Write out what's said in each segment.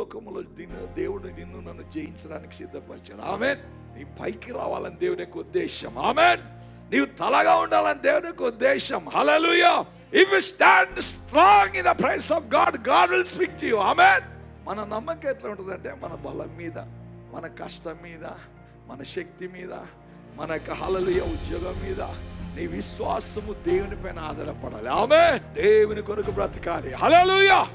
లోకములో దేవుడు నిన్ను నన్ను జయించడానికి సిద్ధపరిచాడు. ఆమేన్. నీ పైకి రావాలని దేవుని యొక్క ఉద్దేశం. ఆమేన్. నీవు తలగా ఉండాలని దేవుని యొక్క ఉద్దేశం. Hallelujah. If you stand strong in the praise of God, God will speak to you. Amen. మన నమ్మకం ఎట్లా ఉంటుందంటే మన బలం మీద, మన కష్టం మీద, మన శక్తి మీద, మన యొక్క హల్లెలూయా ఉద్యోగం మీద నీ విశ్వాసము దేవుని పైన ఆధారపడాలి. ఆమేన్. దేవుని కొరకు బ్రతకాలి. హల్లెలూయా.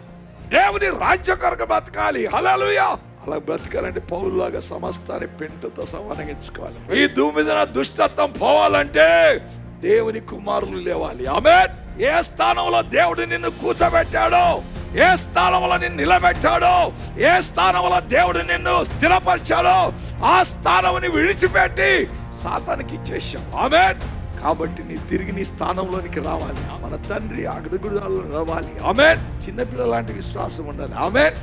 దేవుని రాజ్యం కొరకు బ్రతకాలి. హల్లెలూయా. అలా బ్రతకాలంటే పౌలులాగా సమస్తాన్ని పెంటతో సమానంగించుకోవాలి. ఈ భూమి మీద దుష్టత్వం పోవాలంటే దేవుని కుమారులు లేవాలి. ఆమేన్. ఏ స్థానంలో దేవుడు నిన్ను కూర్చోబెట్టాడో, ఏ స్థానంలో నిన్ను నిలబెట్టాడో, ఏ స్థానంలో దేవుడు నిన్ను స్థిరపరిచాడో ఆ స్థానం విడిచిపెట్టి సాతానికి ఇచ్చేసాం. ఆమేన్. కాబట్టి నీ తిరిగి నీ స్థానంలోనికి రావాలి. మన తండ్రి అడుగుజాడల్లో రావాలి. ఆమేన్. చిన్నపిల్లల లాంటి విశ్వాసం ఉండాలి. ఆమేన్.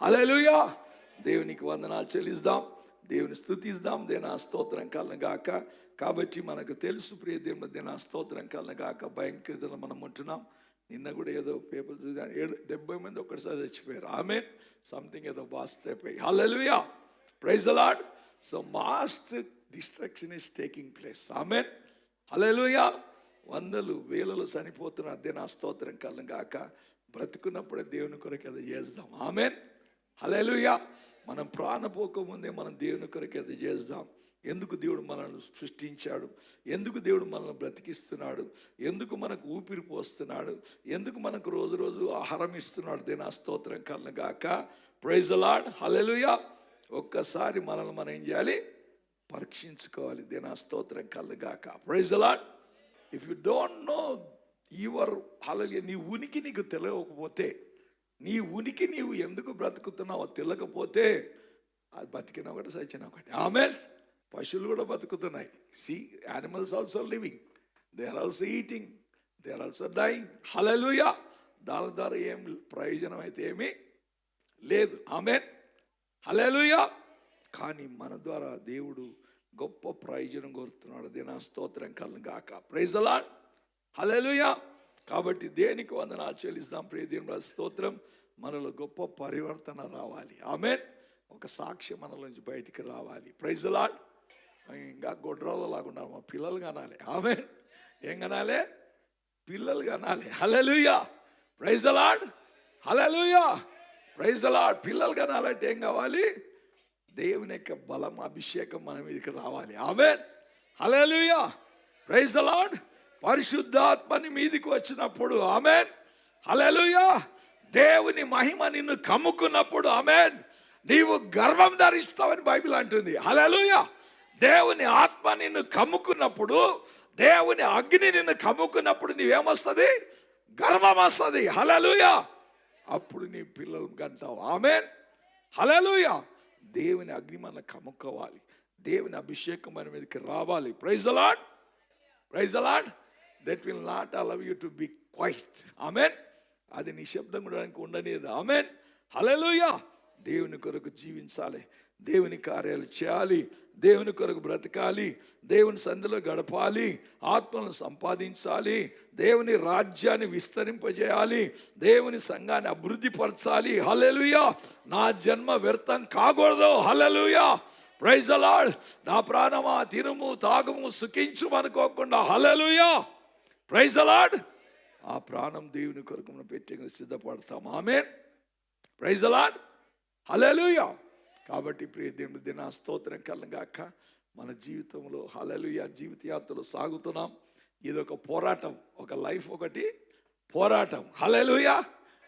హల్లెలూయా. దేవునికి వందనాలు చెల్లిద్దాం, దేవుని స్తుతిద్దాం. దేనా స్తోత్రం కలగాక. కాబట్టి మనకు తెలుసు ప్రియ దేవుని దేనా స్తోత్రం కలగాక. భయంకరతలో మనం ఉంటున్నాం. నిన్న కూడా ఏదో పేపర్ చూద్దాం, 70 మంది ఒక్కసారి చచ్చిపోయారు. ఆమేన్. సంథింగ్ ఏదో బాస్ట్ అయిపోయి. Hallelujah. Praise the Lord. So mass destruction is taking place. Amen. Hallelujah. వందలు వేలలో చనిపోతున్నారు. దేనా స్తోత్రం కలగాక. బ్రతుకున్నప్పుడే దేవుని కొరకు అది చేద్దాం. ఆమేన్. హల్లెలూయా. మనం ప్రాణపోకముందే మనం దేవుని కొరకు అది చేద్దాం. ఎందుకు దేవుడు మనల్ని సృష్టించాడు, ఎందుకు దేవుడు మనల్ని బ్రతికిస్తున్నాడు, ఎందుకు మనకు ఊపిరి పోస్తున్నాడు, ఎందుకు మనకు రోజు రోజు ఆహారం ఇస్తున్నాడు. దేనా స్తోత్రం కలగాక. Praise the Lord. హల్లెలూయా. ఒక్కసారి మనల్ని మనం ఏం చేయాలి, పరీక్షించుకోవాలి. దేనా స్తోత్రం కలగాక. Praise the Lord. If you don't know your hallelujah, నీ ఉనికి నీకు తెలియకపోతే, నీ ఉనికి నీవు ఎందుకు బ్రతుకుతున్నావో తెలియకపోతే అది బతికిన ఒకటి సచిన ఒకటి. ఆమేన్. పశువులు కూడా బతుకుతున్నాయి. See animals also living, they are also eating, they are also dying. Hallelujah. దాని ద్వారా ఏం ప్రయోజనం అయితే ఏమీ లేదు. ఆమేన్. హల్లెలూయా. కానీ మన ద్వారా దేవుడు గొప్ప ప్రయోజనం కోరుతున్నాడు. దేనా స్తోత్రం కలుగాక. Praise the Lord. హల్లెలూయా. కాబట్టి దేనికి వందనాలు చెల్లిస్తాం. ప్రియ దేవుని స్తోత్రం. మనలో గొప్ప పరివర్తన రావాలి. ఆమేన్. ఒక సాక్ష్యం మనలోంచి బయటికి రావాలి. Praise the Lord. ఇంకా గొడ్రాలు లాగా మా పిల్లలు కనాలి. ఆమేన్. ఏం కనాలి? పిల్లలు కనాలి. Hallelujah. Praise the Lord. Hallelujah. Praise the Lord. పిల్లలు కనాలంటే ఏం కావాలి? దేవుని యొక్క బలం, అభిషేకం మన మీదకి రావాలి. Amen. Hallelujah. Praise the Lord. పరిశుద్ధాత్మని మీదికి వచ్చినప్పుడు, ఆమేన్. హల్లెలూయా. దేవుని మహిమ నిన్ను కమ్ముకున్నప్పుడు, ఆమేన్, నీవు గర్వం ధరిస్తావని బైబిల్ అంటుంది. హల్లెలూయా. దేవుని ఆత్మ నిన్ను కమ్ముకున్నప్పుడు, దేవుని అగ్ని నిన్ను కమ్ముకున్నప్పుడు నీవేమొస్తుంది? గర్వం వస్తుంది. హల్లెలూయా. అప్పుడు నీ పిల్లలు కంటావు. ఆమేన్. హల్లెలూయా. దేవుని అగ్ని మన కమ్ముకోవాలి. దేవుని అభిషేకం మన మీదకి రావాలి. Praise the Lord. Praise the Lord. That will not allow you to be quiet. Amen. అది నిశ్శబ్దం కూడా ఉండలేదు. ఆమేన్. హల్లెలూయా. దేవుని కొరకు జీవించాలి, దేవుని కార్యాలు చేయాలి, దేవుని కొరకు బ్రతకాలి, దేవుని సంధిలో గడపాలి, ఆత్మలను సంపాదించాలి, దేవుని రాజ్యాన్ని విస్తరింపజేయాలి, దేవుని సంఘాన్ని అభివృద్ధి పరచాలి. హల్లెలూయా. నా జన్మ వ్యర్థం కాకూడదు. హల్లెలూయా. Praise the Lord. నా ప్రాణమా తినుము తాగుము సుఖించు అనుకోకుండా, హల్లెలూయా. Praise the Lord. ఆ ప్రాణం దేవుని కొరకు మనం పెట్టి సిద్ధపడతాం. ఆమేన్. Praise the Lord. హల్లెలూయా. కాబట్టి ప్రియ దేవుని దిన స్తోత్రం కలగాక. మన జీవితంలో హల్లెలూయా జీవిత యాత్రలో సాగుతున్నాం. ఇదొక పోరాటం, ఒక లైఫ్ ఒకటి పోరాటం. హల్లెలూయా.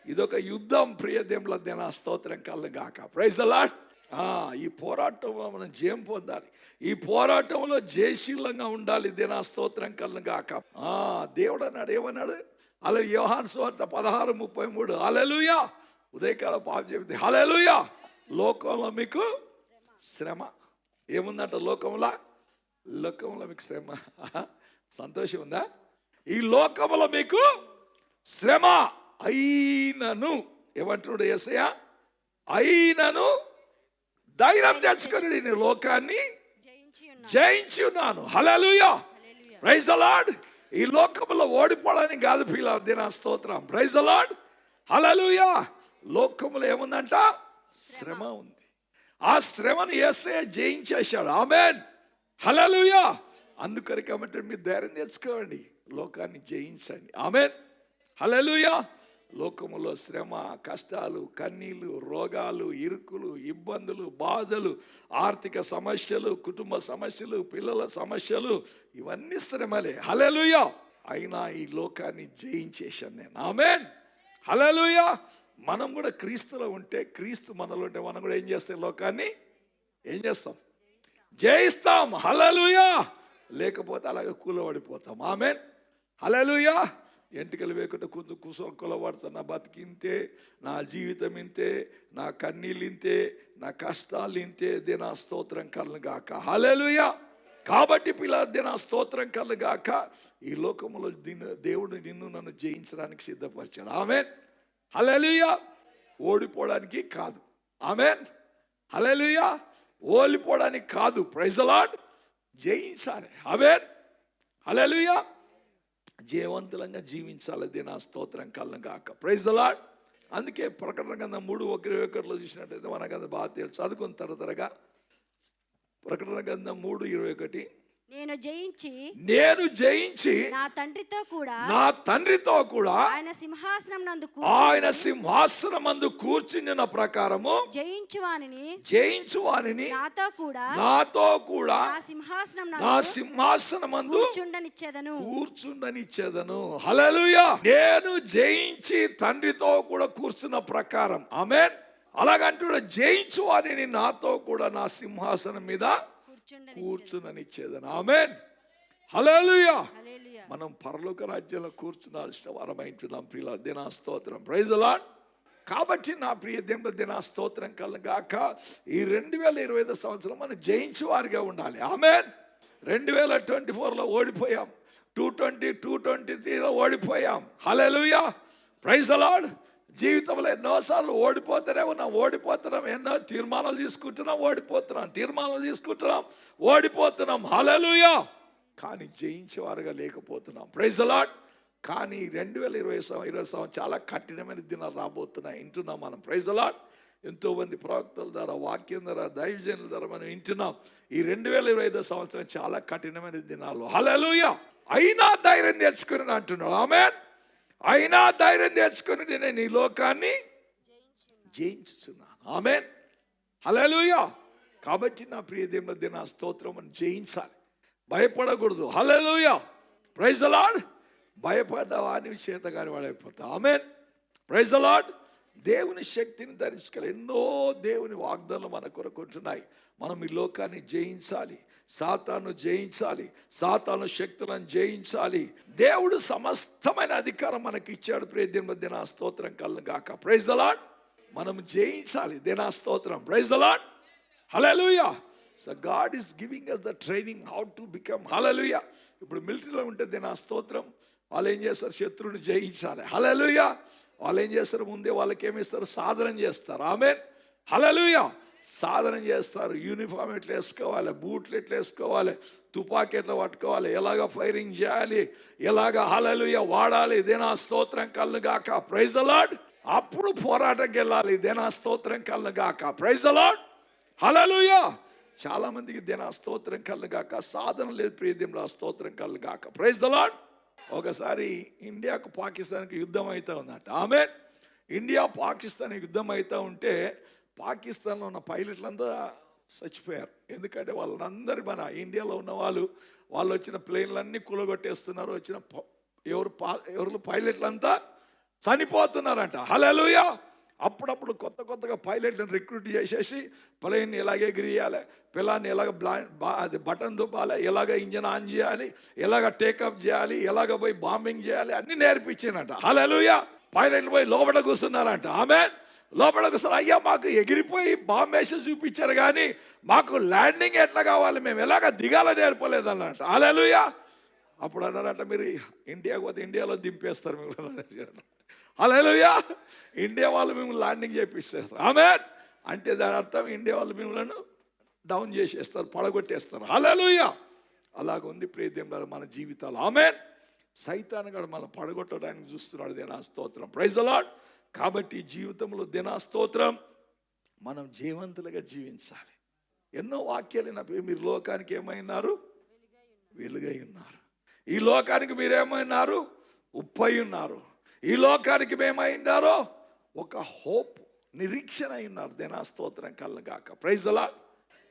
ఇదొక యుద్ధం. ప్రియ దేవుల దిన స్తోత్రం కలగాక. Praise the lord. ఈ పోరాటంలో మనం జయం పొందాలి. ఈ పోరాటంలో జయశీలంగా ఉండాలి. దిన స్తోత్రం కలగాక. దేవుడు అన్నాడు, ఏమన్నాడు? అలా యోహాను సువార్త 16:33. హల్లెలూయా. ఉదయకాల పాప చెబితే, హల్లెలూయా. లోకంలో మీకు శ్రమ. ఏముందంట లోకంలో? లోకంలో మీకు శ్రమ. సంతోషం ఉందా? ఈ లోకంలో మీకు శ్రమ అయినను, ఏమంటున్నాడు యేసయ్య? అయినను ధైర్యం తెచ్చుకొని నేను లోకాన్ని జయించి ఉన్నాను. హల్లెలూయా, ప్రైజ్ ది లార్డ్. ఈ లోకంలో ఓడిపోవడానికి కాదు పిల్లలు, నా స్తోత్రం, ప్రైజ్ ది లార్డ్, హల్లెలూయా. లోకంలో ఏముందంట? శ్రమ ఉంది. ఆ శ్రమను యేసయ్య జయించేశాడు. ఆమేన్, హల్లెలూయా. అందుకని కాబట్టి మీరు ధైర్యం తెచ్చుకోండి, లోకాన్ని జయించండి. ఆమేన్, హల్లెలూయా. లోకములో శ్రమ, కష్టాలు, కన్నీళ్ళు, రోగాలు, ఇరుకులు, ఇబ్బందులు, బాధలు, ఆర్థిక సమస్యలు, కుటుంబ సమస్యలు, పిల్లల సమస్యలు, ఇవన్నీ శ్రమలే. హల్లెలూయా. అయినా ఈ లోకాన్ని జయించేశాను నేను. ఆమేన్, హల్లెలూయా. మనం కూడా క్రీస్తులో ఉంటే, క్రీస్తు మనలో ఉంటే మనం కూడా ఏం చేస్తాం? లోకాన్ని ఏం చేస్తాం? జయిస్తాం. హల్లెలూయా. లేకపోతే అలాగే కూలబడిపోతాం. ఆమేన్, హల్లెలూయా. ఎంటికలు వేయకుండా కొంచెం కుసొక్కలబడతా, నా బతికింతే, నా జీవితం ఇంతే, నా కన్నీళ్ళు ఇంతే, నా కష్టాలు ఇంతే, దేనా స్తోత్రం కలుగాక. హల్లెలూయా. కాబట్టి పిల్లలు, దేనా స్తోత్రం కలుగాక. ఈ లోకంలో దేవుడు నిన్ను నన్ను జయించడానికి సిద్ధపరిచాడు. ఆమేన్, హల్లెలూయా. ఓడిపోవడానికి కాదు. ఆమేన్, హల్లెలూయా. ఓడిపోవడానికి కాదు, ప్రైజ్ ది లార్డ్, జయించాలి. ఆమేన్, హల్లెలూయా. జీవంతులంగా జీవించాలి. దేనా స్తోత్రం కలుగాక. Praise the Lord. అందుకే ప్రకటన గ్రంథం 3:21 చూసినట్టయితే మనకు అది బాగా తెలుసు. చదువుకున్న త్వరగా ప్రకటన గ్రంథం 3:21. నేను జయించి నా తండ్రితో కూడా ఆయన సింహాసనం నందు కూర్చున్న ప్రకారము జయించు వానిని నాతో కూడా నా సింహాసనం నందు కూర్చుండనిచ్చేదను. హల్లెలూయా. నేను జయించి తండ్రితో కూడా కూర్చున్న ప్రకారం. ఆమేన్. అలాగంటూ జయించు వారిని నాతో కూడా నా సింహాసనం మీద కూర్చుననిచ్చేదను. ఆమేన్, హల్లెలూయా. మనం పరలోక రాజ్యంలో కూర్చునాల్సిన వారమైంటున్నాం ప్రియుల. దినా స్తోత్రం, ప్రైజ్ ది లార్డ్. కాబట్టి నా ప్రియ దేవుని దినా స్తోత్రం కలుగాక. ఈ 2025 సంవత్సరం మనం జయించు వారిగా ఉండాలి. ఆమేన్. 2024లో ఓడిపోయాం, 2023లో ఓడిపోయాం. హల్లెలూయా, ప్రైజ్ ది లార్డ్. జీవితంలో ఎన్నోసార్లు ఓడిపోతూనే ఉన్నాం, ఎన్నో తీర్మానాలు తీసుకుంటున్నాం, ఓడిపోతున్నాం. హల్లెలూయా. కానీ జయించేవారుగా లేకపోతున్నాం. Praise the Lord. కానీ 2020 సంవత్సరం చాలా కఠినమైన దినాలు రాబోతున్నాయి, వింటున్నాం మనం. Praise the Lord. ఎంతోమంది ప్రవక్తల ద్వారా, వాక్యం ద్వారా, దైవజనుల ద్వారా మనం వింటున్నాం. ఈ 2025 సంవత్సరం చాలా కఠినమైన దినాలు. హల్లెలూయా. అయినా ధైర్యం తెచ్చుకుని అంటున్నాడు. ఆమేన్. అయినా ధైర్యం తెచ్చుకొని నేను ఈ లోకాన్ని జయించుచున్నాను. ఆమేన్, హల్లెలూయా. కాబట్టి నా ప్రియ దేవుని దిన స్తోత్రం అని జయించాలి, భయపడకూడదు. హల్లెలూయా, ప్రైజ్ ది లార్డ్. భయపడ్డ వాని చేత కాని వాడైపోతా. ఆమేన్, ప్రైజ్ ది లార్డ్. దేవుని శక్తిని ధరించుకోవాలి. ఎన్నో దేవుని వాగ్దానాలు మన కొరకు ఉంటున్నాయి. మనం ఈ లోకాన్ని జయించాలి, సాతాను జయించాలి, సాతాను శక్తులను జయించాలి. దేవుడు సమస్తమైన అధికారం మనకి ఇచ్చాడు. ప్రియ దేవుని మధ్య నా స్తోత్రం కలుగాక. Praise the lord. మనం జయించాలి. దేనా స్తోత్రం, praise the Lord, hallelujah. So God is giving us the training how to become. Hallelujah. ఇప్పుడు మిలిటరీలో ఉంటే దేనా స్తోత్రం, వాళ్ళు ఏం చేస్తారు? శత్రువుని జయించాలి. హల్లెలూయా. వాళ్ళు ఏం చేస్తారు? ముందే వాళ్ళకి ఏమిస్తారు? సాధన చేస్తారు. ఆమేన్, హల్లెలూయా. సాధన చేస్తారు. యూనిఫామ్ ఎట్లా వేసుకోవాలి, బూట్లు ఎట్లా వేసుకోవాలి, తుపాకీ ఎట్లా పట్టుకోవాలి, ఎలాగ ఫైరింగ్ చేయాలి, ఎలాగ హల్లెలూయా వాడాలి. దేనా స్తోత్రం కలుగాక. Praise the lord. అప్పుడు పోరాటంకి వెళ్ళాలి. దేనా స్తోత్రం కలుగాక. ప్రైజ్ ది లార్డ్, హల్లెలూయా. చాలా మందికి దేనా స్తోత్రం కలుగాక. సాధన లేదు. ప్రియ దేవుని స్తోత్రం కలుగాక. Praise the Lord. ఒకసారి ఇండియాకు పాకిస్తాన్కి యుద్ధం అవుతా ఉందట. ఆమేన్. ఇండియా పాకిస్తాన్ యుద్ధం అవుతూ ఉంటే పాకిస్తాన్లో ఉన్న పైలట్లంతా చచ్చిపోయారు. ఎందుకంటే వాళ్ళందరూ మన ఇండియాలో ఉన్న వాళ్ళు వచ్చిన ప్లేన్లన్నీ కూలగొట్టేస్తున్నారు. వచ్చిన ఎవరు పైలట్లంతా చనిపోతున్నారంట. హల్లెలూయా. అప్పుడప్పుడు కొత్తగా పైలట్లను రిక్రూట్ చేసేసి ప్లేన్ ఎలాగ ఎగిరియాలి, పిల్లాన్ని ఎలాగ అది బటన్ దుబ్బాలి, ఎలాగ ఇంజన్ ఆన్ చేయాలి, ఎలాగ టేకప్ చేయాలి, ఎలాగ పోయి బాంబింగ్ చేయాలి, అన్ని నేర్పించానంట. హల్లెలూయా. పైలట్లు పోయి లోపల కూర్చున్నారంట. ఆమేన్. లోపల కూర్చొని, అయ్యా మాకు ఎగిరిపోయి బాంబ్ వేసి చూపించారు కానీ మాకు ల్యాండింగ్ ఎట్లా కావాలి, మేము ఎలాగ దిగాల నేర్పలేదు అన్నట్టు. హల్లెలూయా. అప్పుడు అన్నారంట, మీరు ఇండియాకు పోతే ఇండియాలో దింపేస్తారు మిమ్మల్ని. హల్లెలూయా. ఇండియా వాళ్ళు మిమ్మల్ని ల్యాండింగ్ చేపిస్తారు. ఆమేన్. అంటే దాని అర్థం ఇండియా వాళ్ళు మిమ్మల్ని డౌన్ చేసేస్తారు, పడగొట్టేస్తారు. హల్లెలూయా. అలాగుంది ప్రియదేవులారా మన జీవితాలు. ఆమేన్. సైతాను గాడు మనం పడగొట్టడానికి చూస్తున్నాడు. దేనా స్తోత్రం. Praise the lord. కాబట్టి జీవితంలో దేనా స్తోత్రం, మనం జీవంతులుగా జీవించాలి. ఎన్నో వాక్యాలు నా మీరు లోకానికి ఏమైనారు? వెలుగై ఉన్నారు. ఈ లోకానికి మీరేమైనారు? ఉప్పై ఉన్నారు. ఈ లోకానికి మేమైనారో ఒక హోప్, నిరీక్షణ అయి ఉన్నారు. దేనా స్తోత్రం కలగాక. Praise the Lord.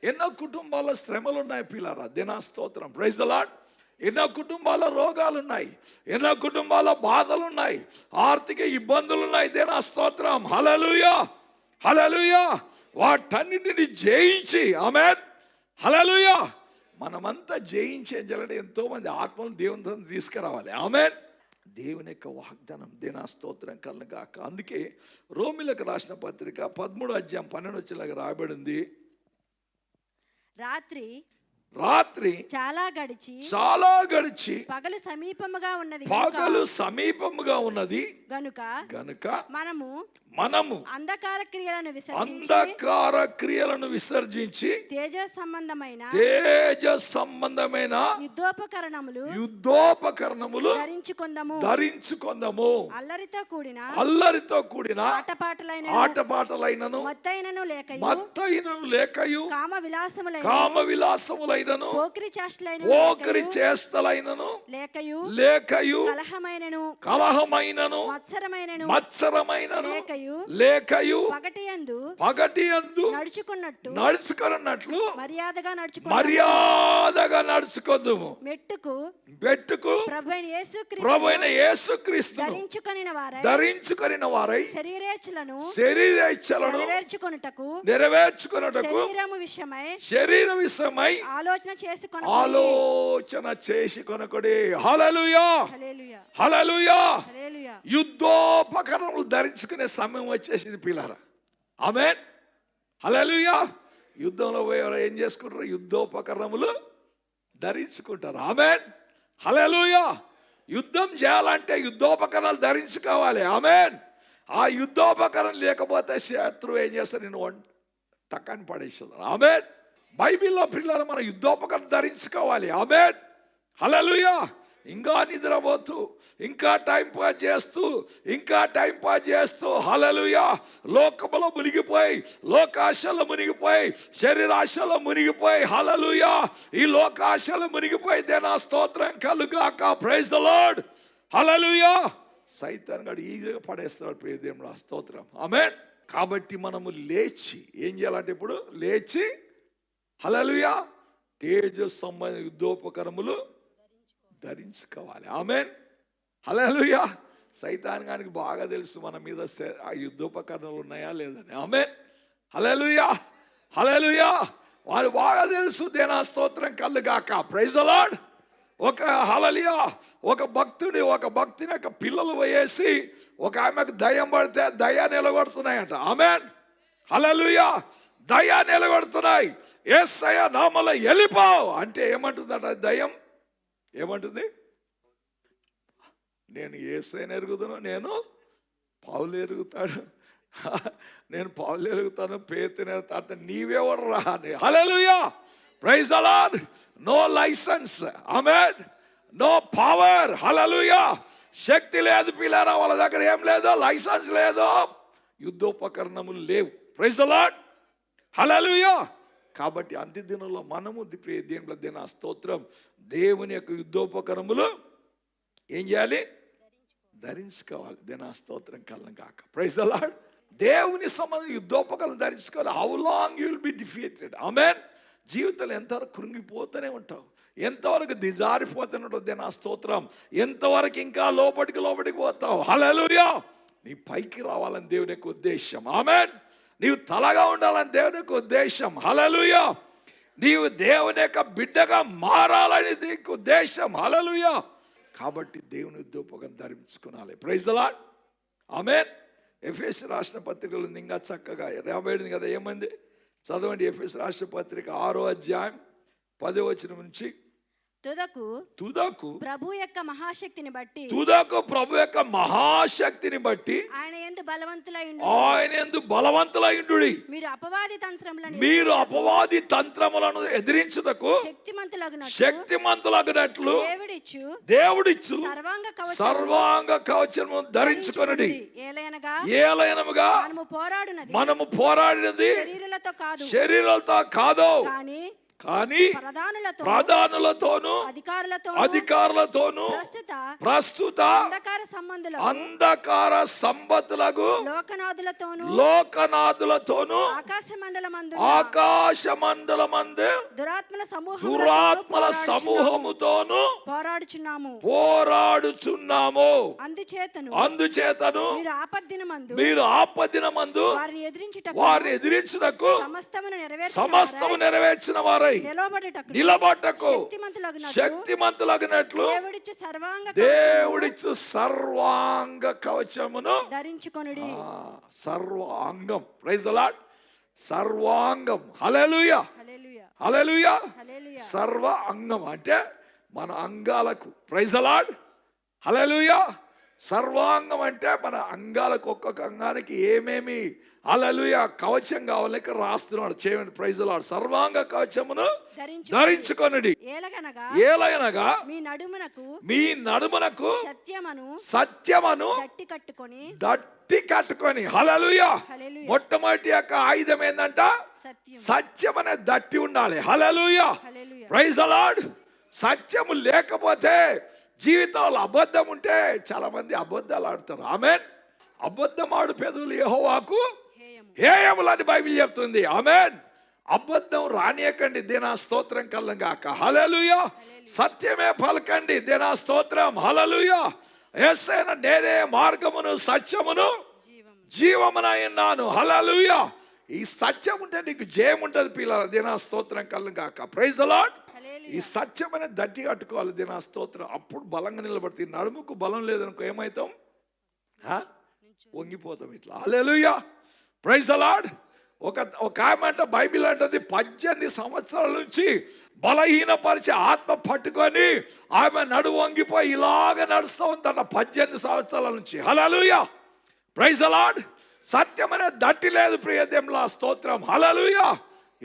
ఎన్నో కుటుంబాల్లో శ్రమలు ఉన్నాయి పిల్లరా. దేనా స్తోత్రం. Praise the Lord. ఎన్నో కుటుంబాల రోగాలు ఉన్నాయి, ఎన్నో కుటుంబాల బాధలు ఉన్నాయి, ఆర్థిక ఇబ్బందులు ఉన్నాయి. దేనా స్తోత్రం. హల్లెలూయా. హల్లెలూయా. వాటన్నిటిని జయించి, ఆమేన్, హల్లెలూయా, మనమంతా జయించి ఏం చేయాలంటే ఎంతో మంది ఆత్మను దేవుని తీసుకురావాలి. ఆమేన్. దేవుని యొక్క వాగ్దానం. దేనా స్తోత్రం కలగాక. అందుకే రోమిలకు రాసిన పత్రిక 13వ అధ్యాయం 12వ వచనంలో రాయబడింది, రాత్రి చాలా గడిచి పగలు సమీపముగా ఉన్నది గనుక మనము అంధకార క్రియలను విసర్జించి తేజ సంబంధమైన యుద్ధోపకరణములు ధరించుకొందము. అల్లరితో కూడిన ఆటపాటలైనను మత్తైనను లేకయు కామ విలాసములైనను పోకిరి చేష్టలైనను లేకయు కలహమైనను మత్సరమైనను లేకయు పగటియందు నడుచుకున్నట్లు మర్యాదగా నడుచుకొందుము. మెట్టుకు ప్రభువైన యేసుక్రీస్తును ధరించుకొనిన వారై శరీరేచ్ఛలను నెరవేర్చుకొనుటకు శరీర విషయమై ఆలోచన చేసుకొనకుడి. హల్లెలూయా. హల్లెలూయా. యుద్ధోపకరణములు ధరించుకునే సమయం వచ్చేసింది పిల్లరా. ఆమేన్. హల్లెలూయా. యుద్ధంలో పోయేవారు ఏం చేసుకుంటారు? యుద్ధోపకరణములు ధరించుకుంటారు. ఆమేన్. హల్లెలూయా. యుద్ధం చేయాలంటే యుద్ధోపకరణాలు ధరించుకోవాలి. ఆమేన్. ఆ యుద్ధోపకరణం లేకపోతే శత్రువు ఏం చేస్తారు? నేను టక్కని పడేస్తున్నారు. ఆమేన్. బైబిల్లో పిల్లలు మన యుద్ధోపకరణం ధరించుకోవాలి. ఆమేన్. హల్లెలూయా. ఇంకా నిద్రపోతూ, ఇంకా టైం పాస్ చేస్తూ హల్లెలూయా లోకములో మునిగిపోయి, లోకాశలో మునిగిపోయి, శరీరాశలో మునిగిపోయి, హల్లెలూయా ఈ లోకాశలో మునిగిపోయి దేనా స్తోత్రం కలుగాక. Praise the Lord. హల్లెలూయా. సైతాన్ గాడు ఈజీగా పడేస్తాడు ప్రియదేవుడా. స్తోత్రం. ఆమేన్. కాబట్టి మనము లేచి ఏం చేయాలంటే ఇప్పుడు లేచి హల్లెలూయా తేజ సంబంధ యుద్ధోపకరణములు ధరించుకోవాలి. ఆమేన్. హల్లెలూయా. సైతాన్ గానికి బాగా తెలుసు మన మీద ఆ యుద్ధోపకరణాలు ఉన్నాయా లేదని. ఆమేన్. హల్లెలూయా. హల్లెలూయా. వారు బాగా తెలుసు. దేనా స్తోత్రం కలుగాక. Praise the Lord. హల్లెలూయా ఒక భక్తుని యొక్క పిల్లలు పోయేసి ఒక ఆమెకు దయ్యం పడితే దయ్యా నిలగొడుతున్నాయంట. ఆమేన్. హల్లెలూయా. దయ్యా నిలగొడుతున్నాయి. యేసయ్య నామములో వెళ్ళిపోవు అంటే ఏమంటుందట దయ్యం? ఏమంటుంది? నేను యేసయ్యను ఎరుగుదును, నేను పౌలు ఎరుగుతాడు, నేను పౌలు ఎరుగుతాను, పేతుని ఎరుగుతాను, నీవెవరు రా అని. Hallelujah. Praise the Lord. No licence. Amen. No power. Hallelujah. శక్తి లేదు పిల్లరా వాళ్ళ దగ్గర. ఏం లేదు, లైసెన్స్ లేదు, యుద్ధోపకరణములు లేవు. Praise the Lord. హల్లెలూయా. కాబట్టి అంత్య దినంలో మనము దేవుని దేనా స్తోత్రం దేవుని యొక్క యుద్ధోపకరణములు ఏం చేయాలి? ధరించుకోవాలి. దేనా స్తోత్రం కలగాక. Praise the lord. దేవుని సంబంధ యుద్ధోపకరణం ధరించుకోవాలి. How long you will be defeated. Amen. జీవితంలో ఎంతవరకు కృంగిపోతూనే ఉంటావు, ఎంతవరకు దిజారిపోతూనే ఉంటావు. దేనా స్తోత్రం. ఎంతవరకు ఇంకా లోపలికి పోతావు. హల్లెలూయా. నీ పైకి రావాలని దేవుని యొక్క ఉద్దేశం. ఆమేన్. నీవు తలగా ఉండాలని దేవుని యొక్క ఉద్దేశం. హల్లెలూయా. నీవు దేవుని యొక్క బిడ్డగా మారాలని నీకు ఉద్దేశం. హల్లెలూయా. కాబట్టి దేవుని యుద్ధోపకరణం ధరించుకోవాలి. Praise the Lord. ఆమేన్. ఎఫెసీ రాసిన పత్రికలు ఇంకా చక్కగా రాబడింది కదా. ఏమైంది చదవండి. ఎఫెసీ రాసిన పత్రిక 6వ అధ్యాయం 10వ వచనం నుంచి తుదకు ప్రభు యొక్క మహాశక్తిని బట్టి ఆయన యందు బలవంతులై మీరు అపవాది తంత్రములను ఎదిరించుటకు శక్తిమంతులగునట్లు దేవుడిచ్చు సర్వాంగ కవచము ధరించుకొనుడి. ఏలయనగా మనము పోరాడినది శరీరాలతో కాదు, కానీ ప్రధానులతోను అధికారులతోను ప్రస్తుత అంధకార సంబంధులకు లోకనాథులతోను ఆకాశ మండలమందు దురాత్మల సమూహముతోను పోరాడుచున్నాము. అందుచేతను మీరు ఆపద్దినమందు వారిని ఎదిరించుటకు సమస్తము నెరవేర్చిన వారై నిలబడటకు శక్తిమంతులగినట్లు దేవుడిచ్చు సర్వాంగ కవచమును ధరించుకొనుడి. సర్వాంగం, ప్రైజ్ ది లార్డ్. సర్వాంగం, హల్లెలూయా హల్లెలూయా. సర్వ అంగం అంటే మన అంగాలకు, ప్రైజ్ ది లార్డ్, హల్లెలూయా. సర్వాంగం అంటే మన అంగాలకు, ఒక్కొక్క అంగానికి ఏమేమి హల్లెలూయా కవచం కావాలని ఇక్కడ రాస్తున్నాడు. చేయండి, ప్రైజ్ ది లార్డ్. సర్వాంగ కవచమును ధరించుకొనుడి. ఏలయనగా మీ నడుమునకు సత్యమును దట్టి కట్టుకొని, హల్లెలూయా. మొట్టమొదటి యొక్క ఆయుధం ఏంటంట? సత్యం అనే దట్టి ఉండాలి. హల్లెలూయా, ప్రైజ్ ది లార్డ్. సత్యము లేకపోతే జీవితంలో అబద్ధం ఉంటే చాలా మంది అబద్ధాలు ఆడుతారు. ఆమేన్. అబద్ధం ఆడు పెదవులు యెహోవాకు హేయములని బైబిల్ చెప్తుంది. ఆమేన్. అబద్ధం రానియకండి, దేనా స్తోత్రం కల్లంగాక. హల్లెలూయా. సత్యమే పలకండి, దేనా స్తోత్రం. హల్లెలూయా. యేసయ్య నేనే మార్గమును సత్యమును జీవమునై ఉన్నాను. హల్లెలూయా. ఈ సత్యం ఉంటే నీకు జయం ఉంటుంది పిల్లల, దేనా స్తోత్రం కల్లంగాక. Praise the Lord. ఈ సత్యం అనేది దట్టి కట్టుకోవాలి, దేనా స్తోత్రం. అప్పుడు బలంగా నిలబడుతుంది. నడుముకు బలం లేదనుకో ఏమవుతాం? వంగిపోతాం ఇట్లా. హల్లెలూయా, ప్రైజ్ ది లార్డ్. ఒక ఆమె బైబిల్ అంటది 18 సంవత్సరాల నుంచి బలహీనపరిచి ఆత్మ పట్టుకొని ఆమె నడుము వంగిపోయి ఇలాగ నడుస్తూ ఉందట 18 సంవత్సరాల నుంచి. హల్లెలూయా, ప్రైజ్ ది లార్డ్. సత్యం అనేది దట్టి లేదు ప్రియ దేవుని స్తోత్రం. హల్లెలూయా.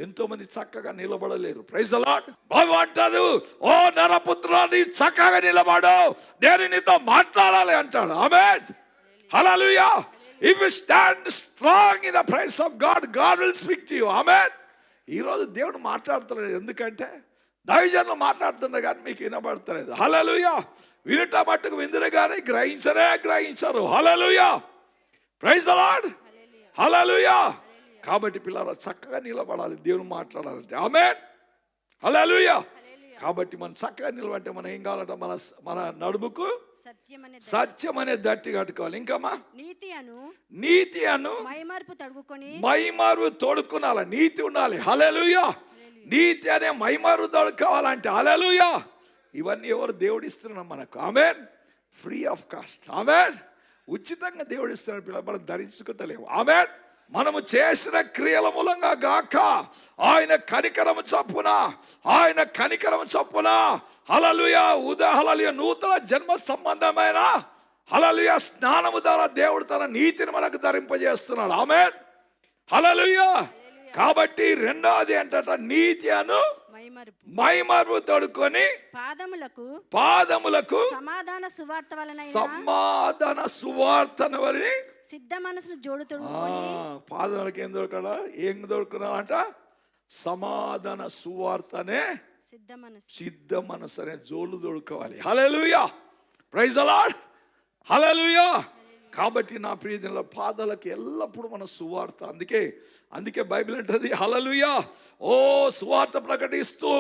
ఎంతో మంది చక్కగా నిలబడలేరు. Praise the Lord. బాబు అంటారు, ఓ నరపుత్రుడా నీ చక్కగా నిలబడు, నేను నీతో మాట్లాడాలి అంటాడు. ఆమేన్, హల్లెలూయా. If you stand strong in the presence of God, God will speak to you. Amen. ఈ రోజు దేవుడు మాట్లాడుతున్నాడు. ఎందుకంటే దైవజనులు మాట్లాడుతున్నారు కానీ మీకు వినబడతలేదు. హల్లెలూయా. వినుట మట్టుకు విందురు కానీ గ్రహించరు. హల్లెలూయా, ప్రైజ్ ది లార్డ్. హల్లెలూయా. కాబట్టి పిల్లలు చక్కగా నిలబడాలి, దేవుడు మాట్లాడాలంటే. ఆమేన్, హల్లెలూయా. కాబట్టి మనం చక్కగా నిలబడితే మనం ఏం కావాలంటే మన నడుముకు సత్యం అనే దట్టి కట్టుకోవాలి. ఇంకమ్మా నీతి అను మైమారు తోడుకునాలి. నీతి ఉండాలి. హల్లెలూయా. నీతి అనే మైమారు తోడుకోవాలంటే హల్లెలూయా. ఇవన్నీ ఎవరు దేవుడు ఇస్తున్నాడు మనకు. Amen. Free of cost. Amen. ఉచితంగా దేవుడు ఇస్తున్నాడు పిల్లలు, మనం ధరించుకుంటలేము. ఆమేన్. మనము చేసిన క్రియల మూలంగా గాక ఆయన కనికరము చొప్పున హల్లెలూయా హల్లెలూయా నూతన జన్మ సంబంధమైన హల్లెలూయా స్నానము ద్వారా దేవుడు తన నీతిని మనకు ధరింపజేస్తున్నాడు. ఆమేన్, హల్లెలూయా. కాబట్టి రెండవది ఏంటంట? నీతి అను మైమరుపు తొడుకొని పాదములకు సమాధాన సువార్తను వలని సిద్ధ మనసును జోడు తొడుగుకొని. పాదములకు ఏం దొరకడా? ఏం దొరుకున్నావంట? సమాధాన సువార్తనే సిద్ధ మనసు అనే జోలు దొడుకోవాలి. హల్లెలూయా, ప్రైజ్ ది లార్డ్, హల్లెలూయా. కాబట్టి నా ప్రియజనుల పాదాలకు ఎల్లప్పుడూ మన సువార్త. అందుకే బైబిల్ అంటది హల్లెలూయా, ఓ సువార్త ప్రకటిస్తూ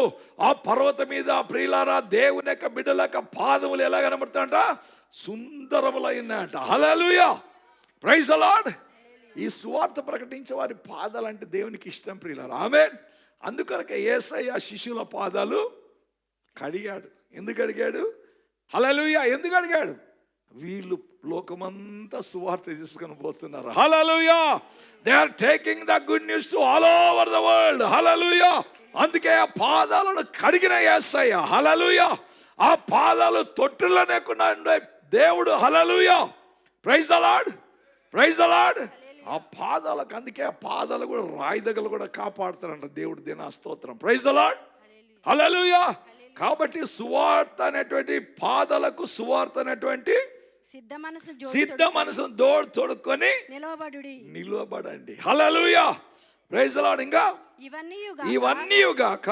ఆ పర్వతం మీద ప్రియులారా దేవుని యొక్క బిడ్డల యొక్క పాదములు ఎలా కనబడతాయంట? సుందరములైనాయంట. హల్లెలూయా, ప్రైజ్ ది లార్డ్. ఈ సువార్త ప్రకటించే వారి పాదాలు అంటే దేవునికి ఇష్టం ప్రియులారా. ఆమేన్. అందుకొరకే యేసయ్య శిష్యుల పాదాలు కడిగాడు. ఎందుకు అడిగాడు? హల్లెలూయా. ఎందుకు అడిగాడు? వీళ్ళు లోకమంతా సువార్త తీసుకొని పోతున్నారు. Hallelujah. They are taking the good news to all over the world. Hallelujah. అందుకే ఆ పాదాలను కడిగిన యేసయ్య, హల్లెలూయా. ఆ పాదాలు తొట్టిలో లేకుండా ఉండే దేవుడు, hallelujah. Praise the Lord, praise the Lord. ఆ పాదాలకు, అందుకే ఆ పాదాలు కూడా రాయి దగ్గర కూడా కాపాడుతారంట దేవుడు. దీని స్తోత్రం. ప్రైజ్ ద లార్డ్, హల్లెలూయా. కాబట్టి సువార్త అనేటువంటి పాదాలకు, సువార్త అనేటువంటి సిద్ధ మనసును తొడుక్కొని నిలవబడండి. హల్లెలూయా, ప్రైజ్ ద లార్డ్. ఇంకా ఇవన్నీ గాక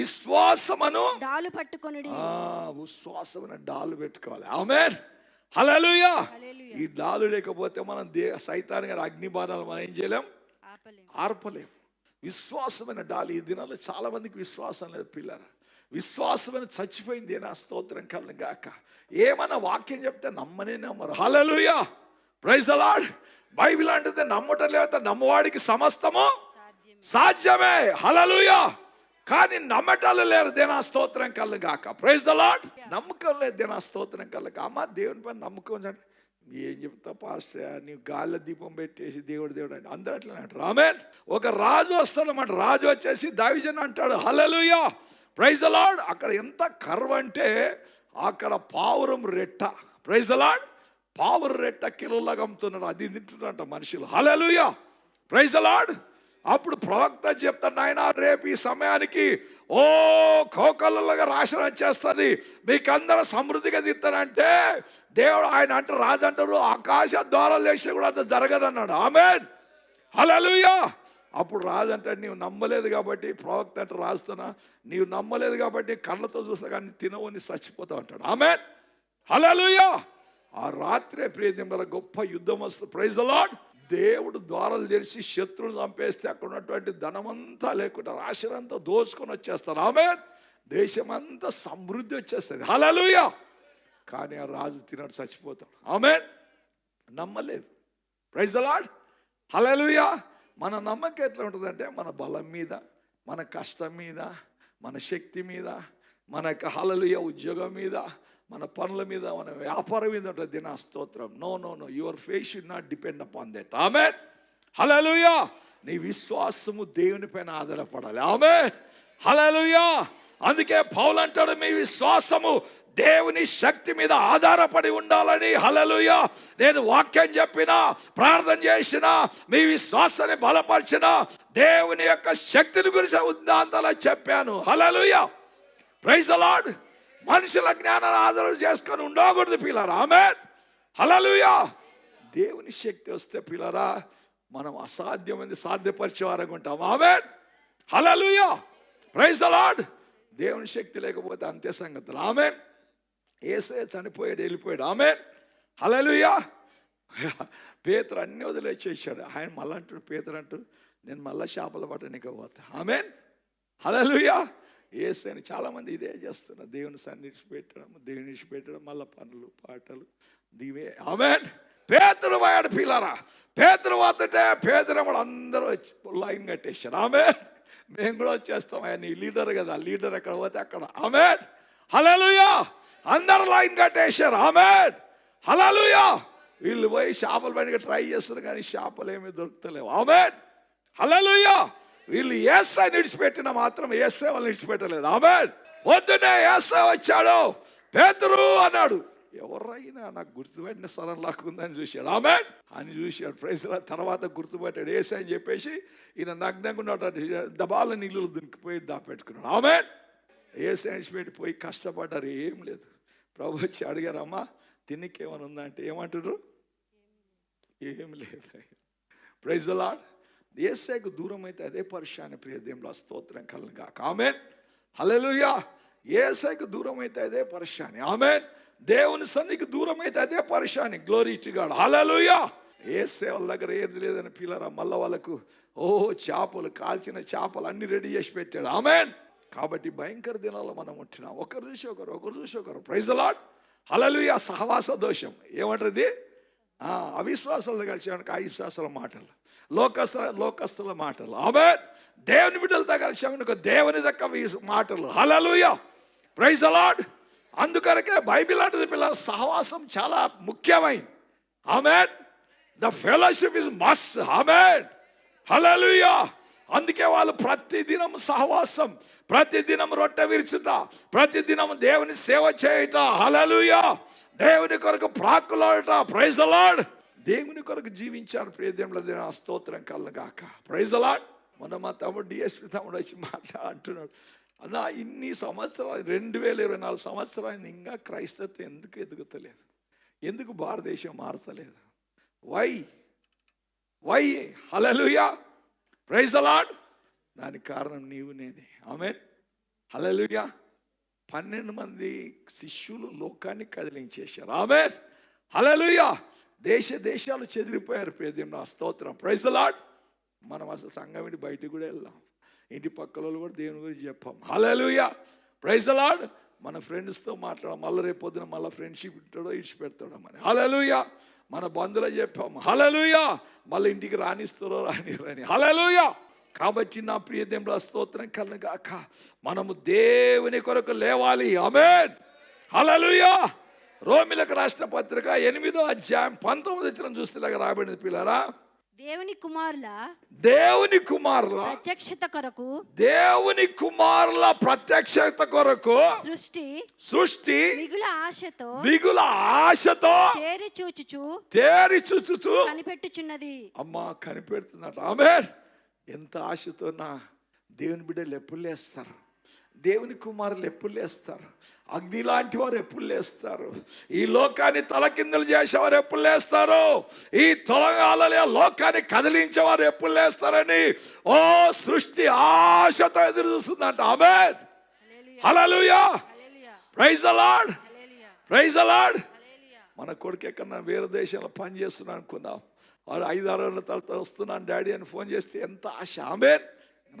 విశ్వాసమును డాలు పట్టుకొనుడి. విశ్వాసమును డాలు పెట్టుకోవాలి. ఆమేన్, హల్లెలూయా. ఈ డాలు లేకపోతే మనం సైతాన్ గారి అగ్ని బాణాలు మనం ఏం చేయలేం, ఆర్పలేం. విశ్వాసమైన డాలు. ఈ దినాల్లో చాలా మందికి విశ్వాసం లేదు పిల్లలు. విశ్వాసమైన చచ్చిపోయింది. నా స్తోత్రం కలను గాక. ఏమన్నా వాక్యం చెప్తే నమ్మనే నమ్మరు. హల్లెలూయా, ప్రైజ్ ద లార్డ్. బైబిల్ అంటుంది నమ్మటం లేకపోతే నమ్మవాడికి సమస్తము సాధ్యమే. హల్లెలూయా. కానీ నమ్మటాలు లేరు. దేనా స్తోత్రం కళ్ళు గాక. Praise the Lord. నమ్మకం లేదు. దేనా స్తోత్రం కళ్ళు. అమ్మ దేవుని పైన నమ్మకం అంటే ఏం చెప్తా పాస్టర్, నీవు గాల్లో దీపం పెట్టేసి దేవుడు దేవుడు అంటే అందరూ అట్లా అంటారు. ఆమేన్. ఒక రాజు వస్తాడన్నమాట. రాజు వచ్చేసి దావీదుని అంటాడు, హల్లెలూయా, ప్రైజ్ ద లార్డ్. అక్కడ ఎంత కర్వ అంటే అక్కడ పావురం రెట్ట, ప్రైజ్ ద లార్డ్, పావురం రెట్ట కిలోలాగా అమ్ముతున్నాడు. అది తింటున్నట్ట మనుషులు. హల్లెలూయా, ప్రైజ్ ద లార్డ్. అప్పుడు ప్రవక్త చెప్తాడు, నాయన రేపు ఈ సమయానికి కోకలలాగా రాశనం వచ్చేస్తుంది, మీకు అందరూ సమృద్ధిగా తింటారంటే దేవుడు ఆయన అంటే రాజు అంటారు ఆకాశ ద్వారాలు వేసి కూడా అంత జరగదన్నాడు. ఆమేన్, హల్లెలూయా. అప్పుడు రాజు అంటే నీవు నమ్మలేదు కాబట్టి, ప్రవక్త అంటే రాస్తున్నా, నీవు నమ్మలేదు కాబట్టి కళ్ళతో చూసినా కానీ తినవని చచ్చిపోతావు అంటాడు. ఆమేన్, హల్లెలూయా. ఆ రాత్రే ప్రియదేవుల గొప్ప యుద్ధం వస్తుంది. Praise the Lord. దేవుడు ద్వారాలు తెరిచి శత్రువులు చంపేస్తే అక్కడ ఉన్నటువంటి ధనమంతా లేకుండా రాశనంతా దోచుకొని వచ్చేస్తారు. ఆమేన్. దేశమంతా సమృద్ధి వచ్చేస్తుంది. హల్లెలూయా. కానీ ఆ రాజు తినడు, చచ్చిపోతాడు. ఆమేన్. నమ్మలేదు. Praise the Lord, hallelujah. మన నమ్మకం ఎట్లా ఉంటుందంటే మన బలం మీద, మన కష్టం మీద, మన శక్తి మీద, మన హల్లెలూయా ఉద్యోగం మీద, మన పనుల మీద, మన వ్యాపారం మీద ఉంటుంది. దిన స్తోత్రం. No no no, your faith should not depend upon that. Amen, hallelujah. నీ విశ్వాసము దేవుని పైన ఆధారపడాలి. ఆమేన్, హల్లెలూయా. అందుకే పౌలు అంటాడు, మీ విశ్వాసము దేవుని శక్తి మీద ఆధారపడి ఉండాలని. హల్లెలూయా. నేను వాక్యం చెప్పినా, ప్రార్థన చేసినా, మీ విశ్వాసాన్ని బలపరిచిన దేవుని యొక్క శక్తిని గురించి ఉద్దాంతాలు చెప్పాను. హల్లెలూయా, ప్రైజ్ ద లార్డ్. మనుషుల జ్ఞానాన్ని ఆధారం చేసుకొని ఉండకూడదు పిల్లరా. ఆమేన్, హల్లెలూయా. దేవుని శక్తి వస్తే పిల్లరా మనం అసాధ్యమైంది సాధ్యపరిచే వారంగా ఉంటాం. ఆమేన్, హల్లెలూయా, ప్రైజ్ ద లార్డ్. దేవుని శక్తి లేకపోతే అంతే సంగతులు. ఆమేన్. యేసయ్య చనిపోయాడు, వెళ్ళిపోయాడు. ఆమేన్, హల్లెలూయా. పేతురు అన్ని వదిలేసేసాడు. ఆయన మళ్ళీ అంటాడు, పేతురు అంటాడు, నేను మళ్ళీ చేపల పట్టడానికి పోతా. ఆమేన్, హల్లెలూయా. యేసయ్యని చాలామంది ఇదే చేస్తున్నారు. దేవుని సన్నిధి పెట్టడం, దేవుని పెట్టడం, మళ్ళీ పనులు పాటలు దివే. ఆమేన్. పేతురు పోయాడు పిల్లరా. పేతురు పోతుంటే పేతురు అందరూ వచ్చి లైన్ కట్టేశారు. ఆమేన్. మేము కూడా వచ్చేస్తాం, ఆయన నీ లీడర్ కదా, లీడర్ ఎక్కడ పోతే అక్కడ. ఆమేన్, హల్లెలూయా. అందరు లైన్ కట్టేశారు. ఆమేన్, హల్లెలూయా. వీళ్ళు పోయి చేపల పైన ట్రై చేస్తారు కానీ చేపలు ఏమీ దొరుకుతలేవు. ఆమేన్, హల్లెలూయా. వీళ్ళు యేసయ్యని విడిచిపెట్టిన మాత్రం యేసయ్య వాళ్ళని విడిచిపెట్టలేదు. ఆమేన్. పొద్దున్నే యేసయ్య వచ్చాడు, పేతురు అన్నాడు. ఎవరైనా నాకు గుర్తుపెట్టిన స్థలం లాక్కుందని చూశాడు. ఆమేన్ అని చూశాడు. ప్రైజ్ తర్వాత గుర్తుపెట్టాడు యేసయ్య అని చెప్పేసి ఈయన నగ్నంగా ఉన్నాడు. దబాల నీళ్ళు దునికిపోయి దాపెట్టుకున్నాడు. ఆమేన్. యేసయ్య విడిచిపెట్టి పోయి కష్టపడ్డారు. ఏం లేదు. ప్రభు వచ్చి అడిగారమ్మా తిన్నికేమైనా ఉందా అంటే ఏమంటారు? ఏం లేదు. Praise the lord. యేసయ్యకు దూరం అయితే అదే పరిశాని. ప్రియ దేవుని స్తోత్రం కలుగును గాక. ఆమేన్, హల్లెలూయా. యేసయ్యకు దూరం అయితే అదే పరిశాని. ఆమేన్. దేవుని సన్నిధికి దూరం అయితే అదే పరిశాని. గ్లోరీ టు గాడ్, హల్లెలూయా. యేసయ్య వాళ్ళ దగ్గర ఏది లేదని పిల్లరా మళ్ళీ వాళ్ళకు చేపలు, కాల్చిన చేపలు అన్ని రెడీ చేసి పెట్టాడు. ఆమేన్. కాబట్టి భయంకర దినాల్లో మనం ఉంటున్నాం. ఒకరు చూసి ఒకరు, ఒకరు చూసి ఒకరు. ప్రైజ్ ద లార్డ్, హల్లెలూయా. సహవాస దోషం ఏమంటది? అవిశ్వాసాలు కలిసామనుకో అవిశ్వాసాల మాటలు, లోకస్తుల మాటలు. ఆమేన్. దేవుని బిడ్డలతో కలిసామనుకో దేవుని దక్క మాటలు. Hallelujah, praise the Lord. అందుకనకే బైబిల్ అంటది పిల్లల సహవాసం చాలా ముఖ్యమైనది. Amen. The fellowship is must. Amen, hallelujah. అందుకే వాళ్ళు ప్రతిదినం సహవాసం, ప్రతిదినం రొట్టె విరుచుట, ప్రతిదినం దేవుని సేవ చేయట, హల్లెలూయా, దేవుని కొరకు ప్రాకులాడట, ప్రైజ్ ది లార్డ్. దేవుని కొరకు జీవించారు ప్రియ దేవుని స్తోత్రం కలుగాక, ప్రైజ్ ది లార్డ్. మొన్న మా తమ్ముడు డిఎస్పి తమ్ముడు వచ్చి అంటున్నాడు, అన్న ఇన్ని సంవత్సరాలు 2024 సంవత్సరాలు ఇంకా క్రైస్తత్వం ఎందుకు ఎదుగుతలేదు, ఎందుకు భారతదేశం మారతలేదు, why hallelujah, praise the Lord. దానికి కారణం నీవు నేనే, ఆమేన్, హల్లెలూయా. 12 మంది శిష్యులు లోకాన్ని కదిలించేశారు, ఆమేన్, హల్లెలూయా. దేశాలు చెదిరిపోయారు ప్రియ దేవుని స్తోత్రం, ప్రైజ్ ది లార్డ్. మనం అసలు సంఘం ఇంటి బయటికి కూడా వెళ్దాం, ఇంటి పక్కల వాళ్ళు కూడా దేవుని గురించి చెప్పాం, హల్లెలూయా, ప్రైజ్ ది లార్డ్. మన ఫ్రెండ్స్తో మాట్లాడాం, మళ్ళీ రేపు పొద్దున మళ్ళీ ఫ్రెండ్షిప్ ఇట్టాడో ఇడిచిపెడతాడో అని, హల్లెలూయా. మన బంధువులు చెప్పాం, హల్లెలూయా. మళ్ళీ ఇంటికి రానిస్తారో రానిరని, హల్లెలూయా. కాబట్టి నా ప్రియ దేవుని స్తోత్రం కలుగాక, మనము దేవుని కొరకు లేవాలి, ఆమేన్, హల్లెలూయా. రోమిలకు రాష్ట్ర పత్రిక 8వ అధ్యాయం 19వ వచనం చూస్తే ఇలాగ రాబడింది పిల్లరా, దేవుని కుమారుల ప్రత్యక్షత కొరకు, దేవుని కుమారుల ప్రత్యక్షత కొరకు సృష్టి మిగుల ఆశతో తేరి చూచుచు కనిపెట్టుచున్నది. అమ్మా కనిపెడుతున్నట, ఆమేన్. ఎంత ఆశతో నా దేవుని బిడ్డలు ఎప్పుడు లేస్తారు, దేవుని కుమారులు ఎప్పుడు లేస్తారు, అగ్ని లాంటి వారు ఎప్పుడు లేస్తారు, ఈ లోకాన్ని తలకిందులు చేసేవారు ఎప్పుడు లేస్తారు, ఈ తొలగాలలో లోకాన్ని కదిలించేవారు ఎప్పుడు లేస్తారని ఓ సృష్టి ఆశతో ఎదురు చూస్తుందంట, amen, hallelujah, praise the Lord, praise the lord. మన కొడుకు ఎక్కడన్నా వేరే దేశంలో పని చేస్తున్నా అనుకుందాం, వాడు 5-6 రోజుల తర్వాత వస్తున్నాను డాడీ అని ఫోన్ చేస్తే ఎంత ఆశ, ఆమేన్,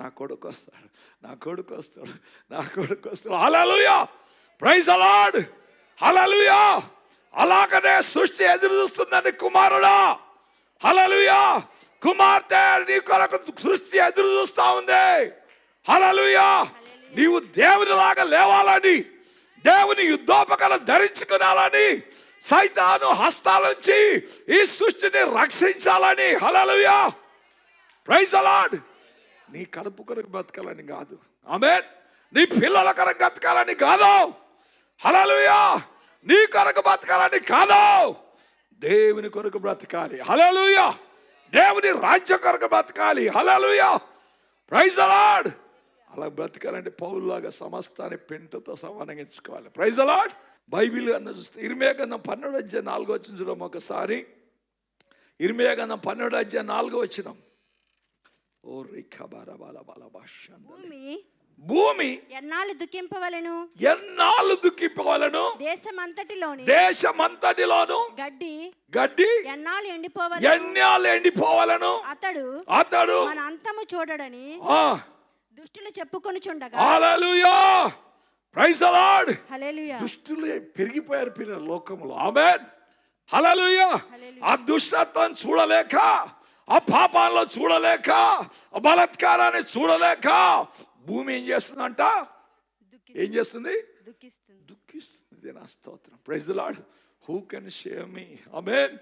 నా కొడుకు వస్తాడు, నా కొడుకు వస్తాడు, నా కొడుకు వస్తాడు, హల్లెలూయా, ప్రైజ్ ది లార్డ్, హల్లెలూయా. అలాగనే సృష్టి ఎదురు చూస్తుందని కుమారుడా, హల్లెలూయా, కుమార్తె నీ కొరకు సృష్టి ఎదురు చూస్తా ఉంది, హల్లెలూయా. నీవు దేవునిలాగా లేవాలని, దేవుని యుద్ధోపకరణం ధరించుకునాలని, సైతాను హస్తాల నుంచి ఈ సృష్టిని రక్షించాలని, హల్లెలూయా, ప్రైజ్ ది లార్డ్. నీ కడుపు కొరకు బ్రతకాలని కాదు, ఆమేన్, నీ పిల్లల కొరకు బ్రతకాలని కాదు, హల్లెలూయా, నీ కొరకు బ్రతకాలని కాదు, దేవుని కొరకు బ్రతకాలి, హల్లెలూయా, దేవుని రాజ్యం కొరకు బ్రతకాలి, హల్లెలూయా, ప్రైజ్ ది లార్డ్. అలా బ్రతకాలంటే పౌలులాగా సమస్తాన్ని పెంటతో సమానంగించుకోవాలి, ప్రైజ్ ది లార్డ్. బైబిల్ అన్న చూస్తే ఇర్మియా గ్రంథం 12వ అధ్యాయం 4వ వచనం చూద్దాం ఒకసారి. ఇర్మియా గ్రంథం 12వ అధ్యాయం 4వ వచనం. ఓ రిఖా బాల బాల బాల భాష, భూమి ఎన్నాళ్ళు దుఃఖింపవలెను, దేశమంతటిలోను గడ్డి ఎన్నాళ్ళు ఎండిపోవాలను అతడు మన అంతము చూడడని దుష్టులు చెప్పుకొనుచుండగా, హల్లెలూయా, ప్రైజ్ ది లార్డ్, హల్లెలూయా. దుష్టులు పెరిగిపోయారు పిల్లలు లోకంలో, ఆమేన్, హల్లెలూయా. ఆ దుష్టత్వం చూడలేక, ఆ పాపాలను చూడలేక, ఆ బలాత్కారాన్ని చూడలేక భూమి ఏం చేస్తుందంట, ఏం చేస్తుంది, దుఃఖిస్తుంది. నా స్తోత్రం, praise the Lord. Who can save me, amen.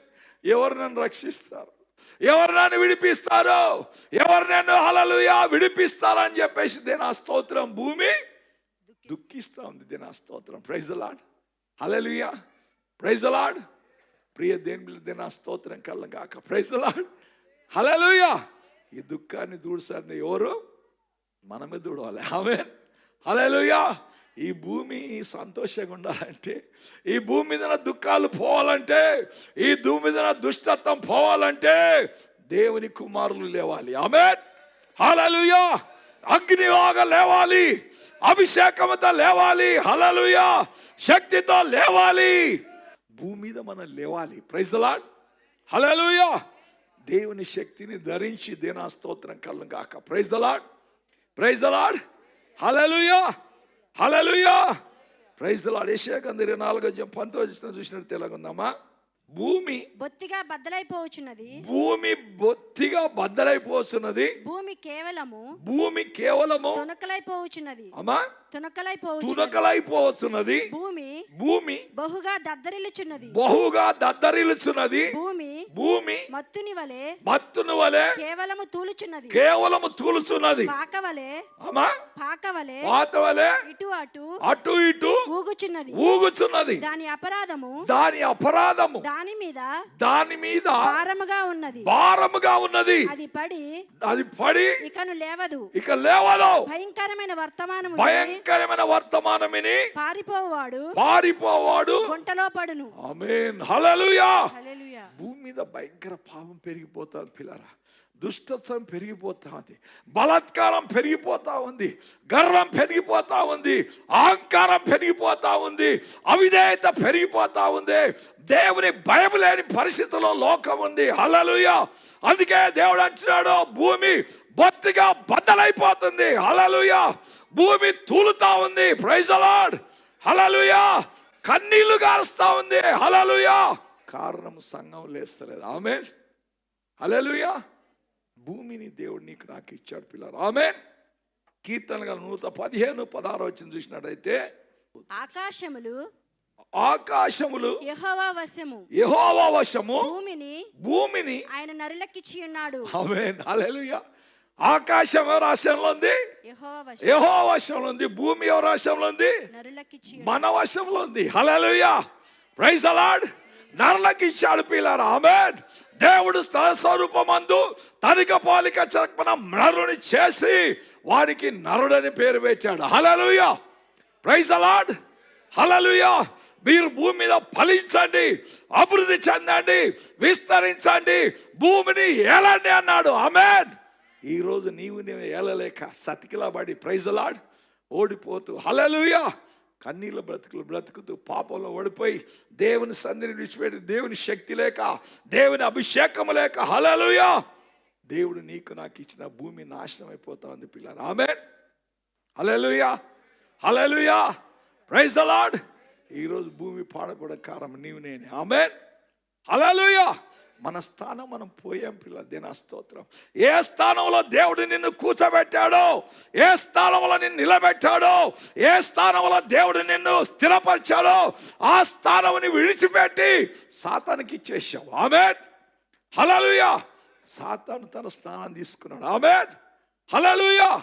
ఎవరు నన్ను రక్షిస్తారు, ఎవరు నన్ను విడిపిస్తారు, ఎవరు నన్ను హల్లెలూయా విడిపిస్తారని చెప్పేసి దేనా స్తోత్రం, భూమి దుఃఖిస్తా ఉంది, దేనా స్తోత్రం, praise the Lord, hallelujah, praise the Lord. ప్రియ దేవుని దేనా స్తోత్రం కలుగాక, ప్రైజ్ ది లార్డ్, హల్లెలూయా. ఈ దుఃఖాన్ని దూడ్చాలని ఎవరు, మనమే దూడవాలి, ఆమేన్, హల్లెలూయా. ఈ భూమి సంతోషంగా ఉండాలంటే, ఈ భూమి మీద దుఃఖాలు పోవాలంటే, ఈ భూమి మీద దుష్టత్వం పోవాలంటే దేవుని కుమారులు లేవాలి, ఆమేన్, హల్లెలూయా. అగ్నిలాగా లేవాలి, అభిషేకంతో లేవాలి, హల్లెలూయా, శక్తితో లేవాలి, భూమి మీద మనం లేవాలి, ప్రైజ్ ది లార్డ్, హల్లెలూయా. దేవుని శక్తిని ధరించి దేనా స్తోత్రం కలుగాక, praise the Lord, praise the Lord, hallelujah, hallelujah, praise the Lord. యెషయా గ్రంథం 24వ అధ్యాయం 19వ వచనం చూసినట్టు ఎలాగుందమ్మా, భూమి బొత్తిగా బద్దలైపోవచ్చున్నది. భూమి బొత్తిగా బద్దలైపోతున్నది. భూమి కేవలము భూమి కేవలము తునకలైపోవచ్చున్నది. అమ్మా తునకలైపోతున్నది. భూమి భూమి బహుగా దద్దరిల్లుచున్నది. బహుగా దద్దరిల్లుచున్నది. భూమి భూమి మత్తుని వలె మత్తును వలె కేవలము తూలుచున్నది. కేవలము తూలుచున్నది. పాకవలే అమ్మా పాకవలే వాత వలె ఇటు అటు అటు ఇటు ఊగుచున్నది. ఊగుచున్నది. దాని అపరాధము దాని అపరాధము దాని మీద భారముగా ఉన్నది. భారముగా ఉన్నది. అది పడి ఇకను లేవదు. ఇక లేవదు. భయంకరమైన వర్తమానమిని పారిపోవాడు గుంటలో పడును. ఆమేన్. హల్లెలూయా. హల్లెలూయా. భూమి మీద భయంకర పాపం పెరిగిపోతాది పిల్లరా. దుష్టత్వం పెరిగిపోతా ఉంది. బలాత్కారం పెరిగిపోతా ఉంది. గర్వం పెరిగిపోతా ఉంది. అహంకారం పెరిగిపోతా ఉంది. అవిధేయత పెరిగిపోతా ఉంది. దేవుని భయం లేని పరిస్థితిలో లోకం ఉంది. హల్లెలూయా. అందుకే దేవుడు అంటున్నాడు, భూమి బొత్తిగా బద్దలైపోతుంది. హల్లెలూయా. భూమి తూలుతా ఉంది. Praise the Lord. హల్లెలూయా. కన్నీళ్లు గారుస్తా ఉంది. హల్లెలూయా. కారణం సంఘం లేస్తలేదు. ఆమేన్. హల్లెలూయా. భూమిని దేవుడు నీకు నాకు ఇచ్చాడు పిల్లలు. ఆమేన్. కీర్తనలు 115:16 వచ్చిన చూసినట్టయితే, ఆకాశములు యెహోవా వశము, భూమిని ఆయన నరులకిచ్చి ఉన్నాడు. ఆమేన్. హల్లెలూయా. ఆకాశం ఎవరి వశంలో ఉంది? యెహోవా వశంలో ఉంది. భూమి ఎవరి వశంలో ఉంది? మన వశంలో ఉంది. హల్లెలూయా. Praise the Lord. నరులకు ఇచ్చాడు పిల్లలు. ఆమేన్. దేవుడు స్థల స్వరూపమందు తనిక పాలిక చర్మన నరుని చేసి వారికి నరుడని పేరు పెట్టాడు. హల్లెలూయా. Praise the Lord. హల్లెలూయా. మీరు భూమి మీద ఫలించండి, అభివృద్ధి చెందండి, విస్తరించండి, భూమిని ఏలండి అన్నాడు. ఆమేన్. ఈరోజు నీవు ఏలలేక సతికిలబడి ప్రైజ్ ది లార్డ్ ఓడిపోతూ, హల్లెలూయా, కన్నీళ్ళ బ్రతుకుతూ పాపంలో ఓడిపోయి దేవుని సన్నిధిని విడిచిపెట్టి దేవుని శక్తి లేక దేవుని అభిషేకము లేక, హల్లెలూయా, దేవుడు నీకు నాకు ఇచ్చిన భూమి నాశనం అయిపోతా ఉంది పిల్లలు. ఆమేన్. Hallelujah. Hallelujah. Praise the Lord. ఈరోజు భూమి పాడకూడదు కారణం నీవు నేనే. ఆమేన్. హల్లెలూయా. మన స్థానం మనం పోయాం పిల్లలు. దేనా స్తోత్రం. ఏ స్థానంలో దేవుడు నిన్ను కూర్చోబెట్టాడో, ఏ స్థానంలో నిన్ను నిలబెట్టాడో, ఏ స్థానంలో దేవుడు నిన్ను స్థిరపరిచాడో ఆ స్థానాన్ని విడిచిపెట్టి సాతానుకి ఇచ్చేసావు. ఆమేన్. హల్లెలూయా. సాతాను తన స్థానం తీసుకున్నాడు. ఆమేన్. హల్లెలూయా.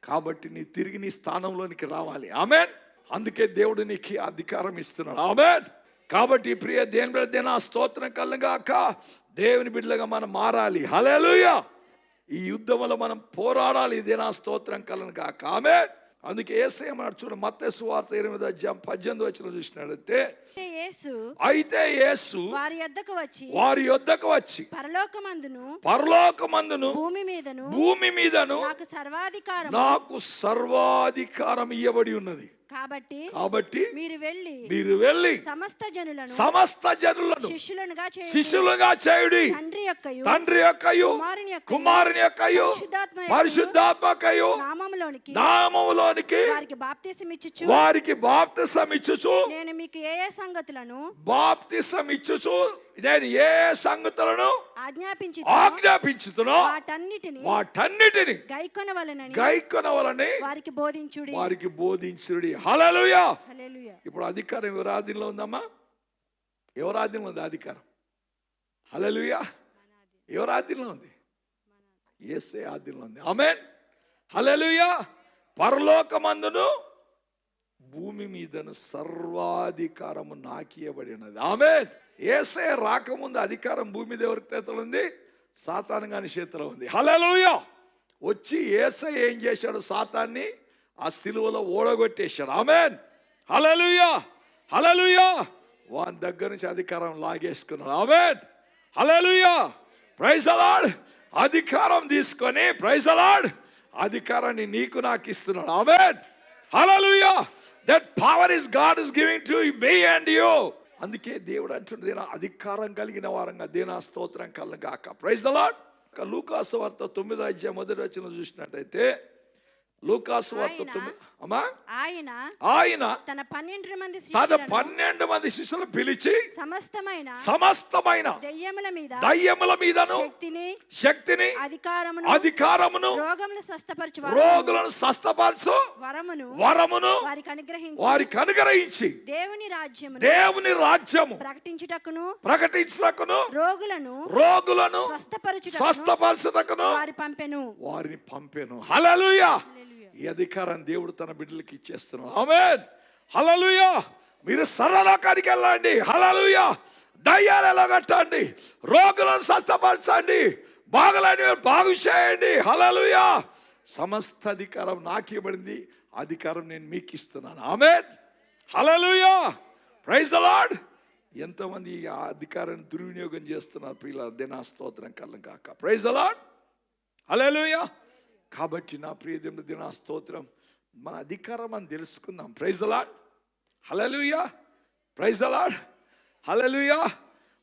కాబట్టి నీ తిరిగి నీ స్థానంలోనికి రావాలి. ఆమేన్. అందుకే దేవుడు నీకు అధికారం ఇస్తున్నాడు. ఆమేన్. కాబట్టి ప్రియ దేవుని బిడ్డ స్తోత్రం కలుగాక. దేవుని బిడ్డలుగా మనం మారాలి. హల్లెలూయా. ఈ యుద్ధంలో మనం పోరాడాలి. ఇదేనా స్తోత్రం కలుగాక. ఆమేన్. అందుకే యేసయ్య అన్నాడు చూడు, మత్తయి సువార్త 8:18 చూసినట్లయితే, అయితే యేసు వారి యొద్దకు వచ్చి పరలోకమందును భూమి మీదను నాకు సర్వాధికారం ఇవ్వబడి ఉన్నది. కాబట్టి మీరు వెళ్ళి సమస్త జనులను శిష్యులుగా చేయుడి. తండ్రి యొక్కయు కుమారుని యొక్కయు పరిశుద్ధాత్మకయు నామములోనికి వారికి బాప్తిసం ఇచ్చుచు నేను మీకు ఏ సంగతులను ఆజ్ఞాపించుతునో వాటన్నిటిని గైకొనవలని వారికి బోధించుడి. హల్లెలూయా. ఇప్పుడు అధికారం ఎవరి ఆధీనంలో ఉందమ్మా? ఎవరి ఆధీనంలో ఉంది అధికారం? హల్లెలూయా. ఎవరి ఆధీనంలో ఉంది? యేసయ్య ఆధీనంలో ఉంది. ఆమేన్. హల్లెలూయా. పరలోకమందును భూమి మీదను సర్వాధికారము నాకియబడి ఉన్నది. ఆమేన్. యేసయ్య రాకముందు అధికారం భూమి మీద ఎవరి చేతిలో ఉంది? సాతాను గాని చేతిలో ఉంది. హల్లెలూయా. వచ్చి యేసయ్య ఏం చేశాడు? సాతాన్ని ఆ సిలువలో ఓడగొట్టేశాడు. ఆమేన్. హల్లెలూయా. హల్లెలూయా. వాని దగ్గర నుంచి అధికారం లాగేసుకున్నాడు. Amen. Hallelujah. Praise the Lord. అధికారం తీసుకొని ప్రైజ్ ది లార్డ్ అధికారాన్ని నీకు నాకు ఇస్తున్నాడు. ఆమేన్. హల్లెలూయా. That power is God is giving to me and you. అందుకే దేవుడు అంటున్నాడు, అధికారం కలిగిన వారంగా దేనా స్తోత్రం కలుగాక. Praise the Lord. లూకా సువార్త 9:1 చూసినట్టయితే, లూకాసు వార్త ఆయన- 9. అమ్మా ఆయన ఆయన తన 12 మంది తన శిష్యులను 12 మంది శిష్యులు పిలిచి సమస్తమైన దయ్యముల మీదను మీదను శక్తిని అధికారమును రోగములను స్వస్థపరచు రోగులను స్వస్థపరచు వరమును వారికి అనుగ్రహించి దేవుని రాజ్యము ప్రకటించుటకును రోగులను స్వస్థపరచుటకును వారిని పంపెను. హల్లెలూయా. ఈ అధికారం దేవుడు తన బిడ్డలకి ఇచ్చేస్తున్నాడు. ఆమేన్. హల్లెలూయా. మీరు సర్వలోకానికి వెళ్ళండి. హల్లెలూయా. దయ్యాలు ఎలాగొట్టండి, రోగులను స్వస్థపరచండి, బాగలేని బాగు చేయండి. హల్లెలూయా. సమస్త అధికారం నాకు ఇవ్వబడింది, అధికారం నేను మీకు ఇస్తున్నాను. Amen. Hallelujah. Praise the Lord. ఎంతమంది ఆ అధికారాన్ని దుర్వినియోగం చేస్తున్నారు ప్రియులారా, దేనా స్తోత్రం కలుగును గాక. Praise the Lord. హల్లెలూయా. కాబట్టి నా ప్రియ దేవుని దినా స్తోత్రం. మన అధికారం మనం తెలుసుకుందాం. Praise the Lord. Hallelujah. Praise the Lord. Hallelujah.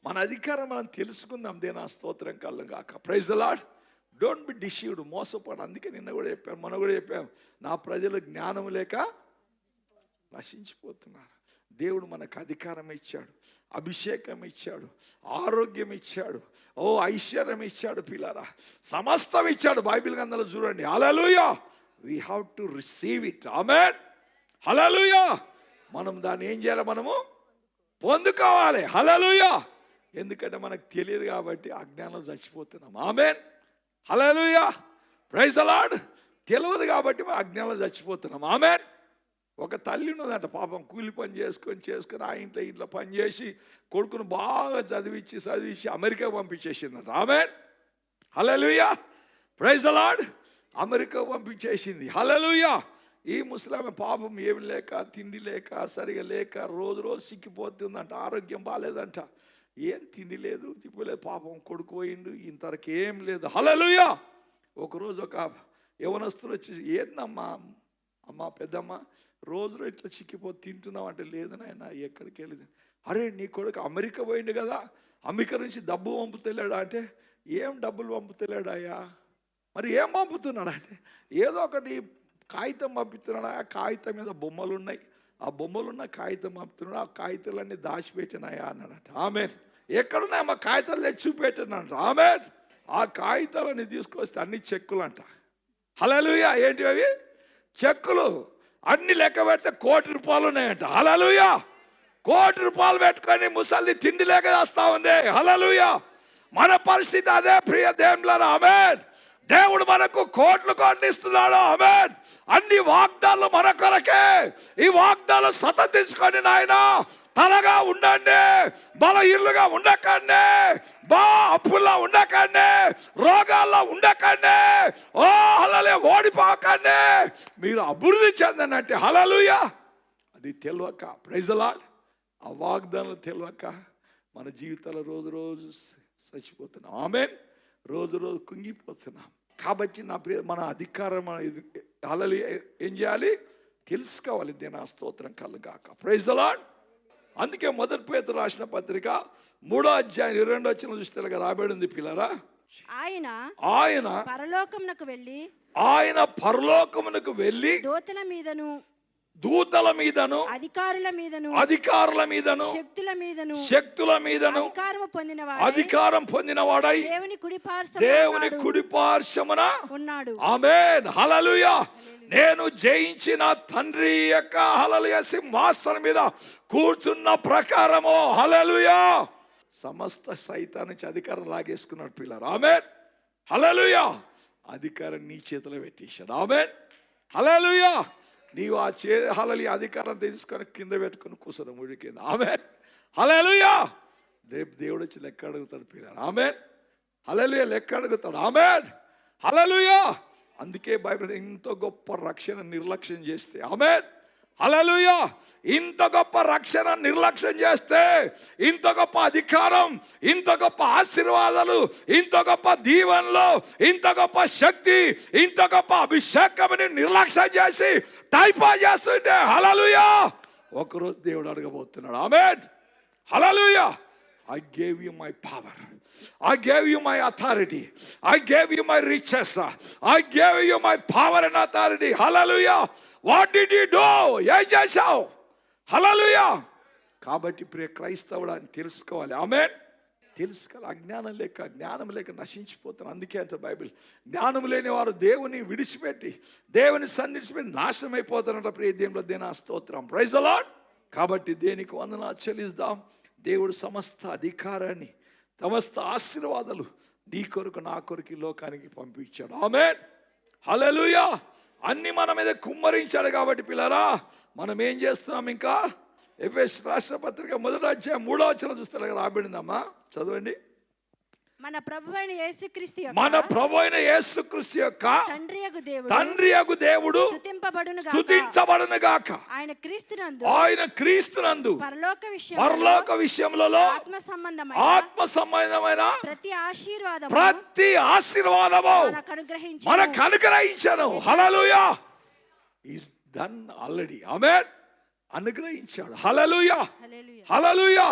మన అధికారం మనం తెలుసుకుందాం. దేనా స్తోత్రం కలుగును గాక. Praise the Lord. Don't be deceived. మోసపడు. అందుకే నిన్న కూడా చెప్పాం, మొన్న కూడా చెప్పాం, నా ప్రజలు జ్ఞానం లేక నశించిపోతున్నారు. దేవుడు మనకు అధికారం ఇచ్చాడు, అభిషేకం ఇచ్చాడు, ఆరోగ్యం ఇచ్చాడు, ఐశ్వర్యం ఇచ్చాడు పిల్లరా, సమస్తం ఇచ్చాడు. బైబిల్ గ్రంథంలో చూడండి. Hallelujah. We have to receive it. Amen. Hallelujah. మనం దాన్ని ఏం చేయాలి? మనము పొందుకోవాలి. హల్లెలూయా. ఎందుకంటే మనకు తెలియదు కాబట్టి అజ్ఞానం చచ్చిపోతున్నాం. ఆమేన్. హల్లెలూయా. Praise the Lord. తెలియదు కాబట్టి మనం అజ్ఞానం చచ్చిపోతున్నాం. ఆమేన్. ఒక తల్లి ఉన్నదంట, పాపం కూలి పని చేసుకొని ఆ ఇంట్లో పని చేసి కొడుకును బాగా చదివించి అమెరికా పంపించేసిందంట. ఆమేన్. హల్లెలూయా. Praise the Lord. అమెరికా పంపించేసింది. హల్లెలూయా. ఈ ముసలామె పాపం ఏమి లేక, తిండి లేక, సరిగా లేక రోజు సిక్కిపోతుందంట. ఆరోగ్యం బాగాలేదంట. ఏం తిండి లేదు, తిప్పలేదు. పాపం కొడుకు పోయిండు, ఇంతవరకు ఏం లేదు. హల్లెలూయా. ఒకరోజు ఒక యవనస్తులు వచ్చి, ఏందమ్మా అమ్మ పెద్దమ్మ రోజు ఇట్లా చిక్కిపోతే తింటున్నావు అంటే, లేదు నాయన ఎక్కడికి వెళ్ళింది. అరే నీ కొడుకు అమెరికా పోయిండు కదా, అమెరికా నుంచి డబ్బు పంపుతలేడా అంటే, ఏం డబ్బులు పంపుతలేడాయా? మరి ఏం పంపుతున్నాడు అంటే, ఏదో ఒకటి కాగితం పంపిస్తున్నాడు. ఆ కాగితం మీద బొమ్మలు ఉన్నాయి, ఆ బొమ్మలున్న కాగితం పంపుతున్నాడు. ఆ కాగితాలన్నీ దాచిపెట్టినాయా అన్నాడట. ఆమేన్. ఎక్కడున్నాయా మా కాగితాలు తెచ్చి చూపెట్టినాడంట. ఆమేన్. ఆ కాగితాలన్నీ తీసుకొస్తే అన్ని చెక్కులు అంట. హల్లెలూయా. ఏంటి అవి? చెక్కులు. అన్ని లెక్క పెడితే ₹1,00,00,000 ఉన్నాయంట. హల్లెలూయా. ₹1,00,00,000 పెట్టుకొని ముసలి తిండి లేక చేస్తా ఉంది. హల్లెలూయా. మన పరిస్థితి అదే ప్రియ దేవులారా. ఆమేన్. దేవుడు మనకు కోట్లు ఇస్తున్నాడు. ఆమేన్. అన్ని వాగ్దానాలు మన కొరకే. ఈ వాగ్దానాలు సతతించుకొని నాయన తలగా ఉండండి, బలహీనులుగా ఉండకండి, అప్పుల్లో ఉండకండి, రోగాల్లో ఉండకండి, హల్లెలూయా, ఓడిపోకండి, మీరు అభివృద్ధి చెందనంటే. హల్లెలూయా. అది తెలియక, ప్రైజ్ ది లార్డ్, ఆ వాగ్దానాలు తెలియక మన జీవితాలు రోజు చచ్చిపోతున్నాం. ఆమేన్. రోజు కుంగిపోతున్నాం. కాబట్టి నా ప్రియ, మన అధికారం హల్లెలూయా ఏం చేయాలి? తెలుసుకోవాలి. దేనా స్తోత్రం కలుగును గాక. Praise the Lord. అందుకే మొదటి పేతురు రాసిన పత్రిక 3వ అధ్యాయం 22వ వచనం చూస్తే రాబడి ఉంది పిల్లరా. ఆయన పరలోకమునకు వెళ్ళి దూతల మీదను అధికారుల మీదను శక్తుల మీదను అధికారం పొందినవాడై దేవుని కుడి పార్శ్వమున ఉన్నాడు. ఆమేన్. హల్లెలూయా. నేను జయించిన తండ్రి యొక్క హల్లెలూయా సింహాసనం మీద కూర్చున్న ప్రకారము, హల్లెలూయా, సమస్త సైతాన్ నుంచి అధికారం లాగేసుకున్నాడు పిల్లలు. ఆమేన్. హల్లెలూయా. అధికారం నీ చేతిలో పెట్టేశాడు. ఆమేన్. హల్లెలూయా. నీవు ఆ హల్లెలూయా అధికారం తీసుకొని కింద పెట్టుకొని కూర్చొని ముడి కింద. ఆమేన్. హల్లెలూయా. రేపు దేవుడు వచ్చి లెక్క అడుగుతాడు పిల్లలు. ఆమేన్. హల్లెలూయా. లెక్క అడుగుతాడు. ఆమేన్. హల్లెలూయా. అందుకే బైబిల్ ఇంత గొప్ప రక్షణ నిర్లక్ష్యం చేస్తే, ఆమేన్, హల్లెలూయా, ఇంత గొప్ప రక్షణ నిర్లక్ష్యం చేస్తే, ఇంత గొప్ప అధికారం, ఇంత గొప్ప ఆశీర్వాదాలు, ఇంత గొప్ప దీవెనలు, ఇంత గొప్ప శక్తి, ఇంత గొప్ప అభిషేకమని నిర్లక్ష్యం చేసి టైపా చేస్తుంటే, హల్లెలూయా, ఒకరోజు దేవుడు అడగబోతున్నాడు. ఆమేన్. హల్లెలూయా. I gave you my power. I gave you my authority. I gave you my riches. I gave you my power and authority. Hallelujah. What did you do? ఏం చేశావు? Hallelujah. కాబట్టి ప్రియ క్రైస్తవుడు అని తెలుసుకోవాలి. ఆమేన్. తెలుసుకోవాలి. అజ్ఞానం లేక జ్ఞానం లేక నశించిపోతాను. అందుకే అంత బైబిల్, జ్ఞానం లేని వారు దేవుని విడిచిపెట్టి దేవుని సన్నిధిపెట్టి నాశనం అయిపోతారంట. ప్రియ దేవుని స్తోత్రం. Praise the lord. కాబట్టి దేనికి వందనాలు చెల్లిద్దాం. దేవుడు సమస్త అధికారాన్ని, సమస్త ఆశీర్వాదాలు నీ కొరకు నా కొరకు ఈ లోకానికి పంపించాడు. ఆమేన్. హల్లెలూయా. అన్ని మన మీద కుమ్మరించాడు. కాబట్టి పిల్లరా, మనం ఏం చేస్తున్నాం? ఇంకా ఎఫెసీ రాష్ట్ర పత్రిక 1వ అధ్యాయం 3వ వచనం చూస్తే రాబడిందమ్మా, చదవండి. మన ప్రభువైన యేసుక్రీస్తు యొక్క తండ్రి యగు దేవుడు స్తుతించబడును గాక. ఆయన క్రీస్తునందు పరలోక విషయములలో ఆత్మ సంబంధమైన ప్రతి ఆశీర్వాదము మనకు అనుగ్రహించాను. హల్లెలూయా. Is done already. ఆమేన్. అనుగ్రహించాడు. హల్లెలూయా. హల్లెలూయా.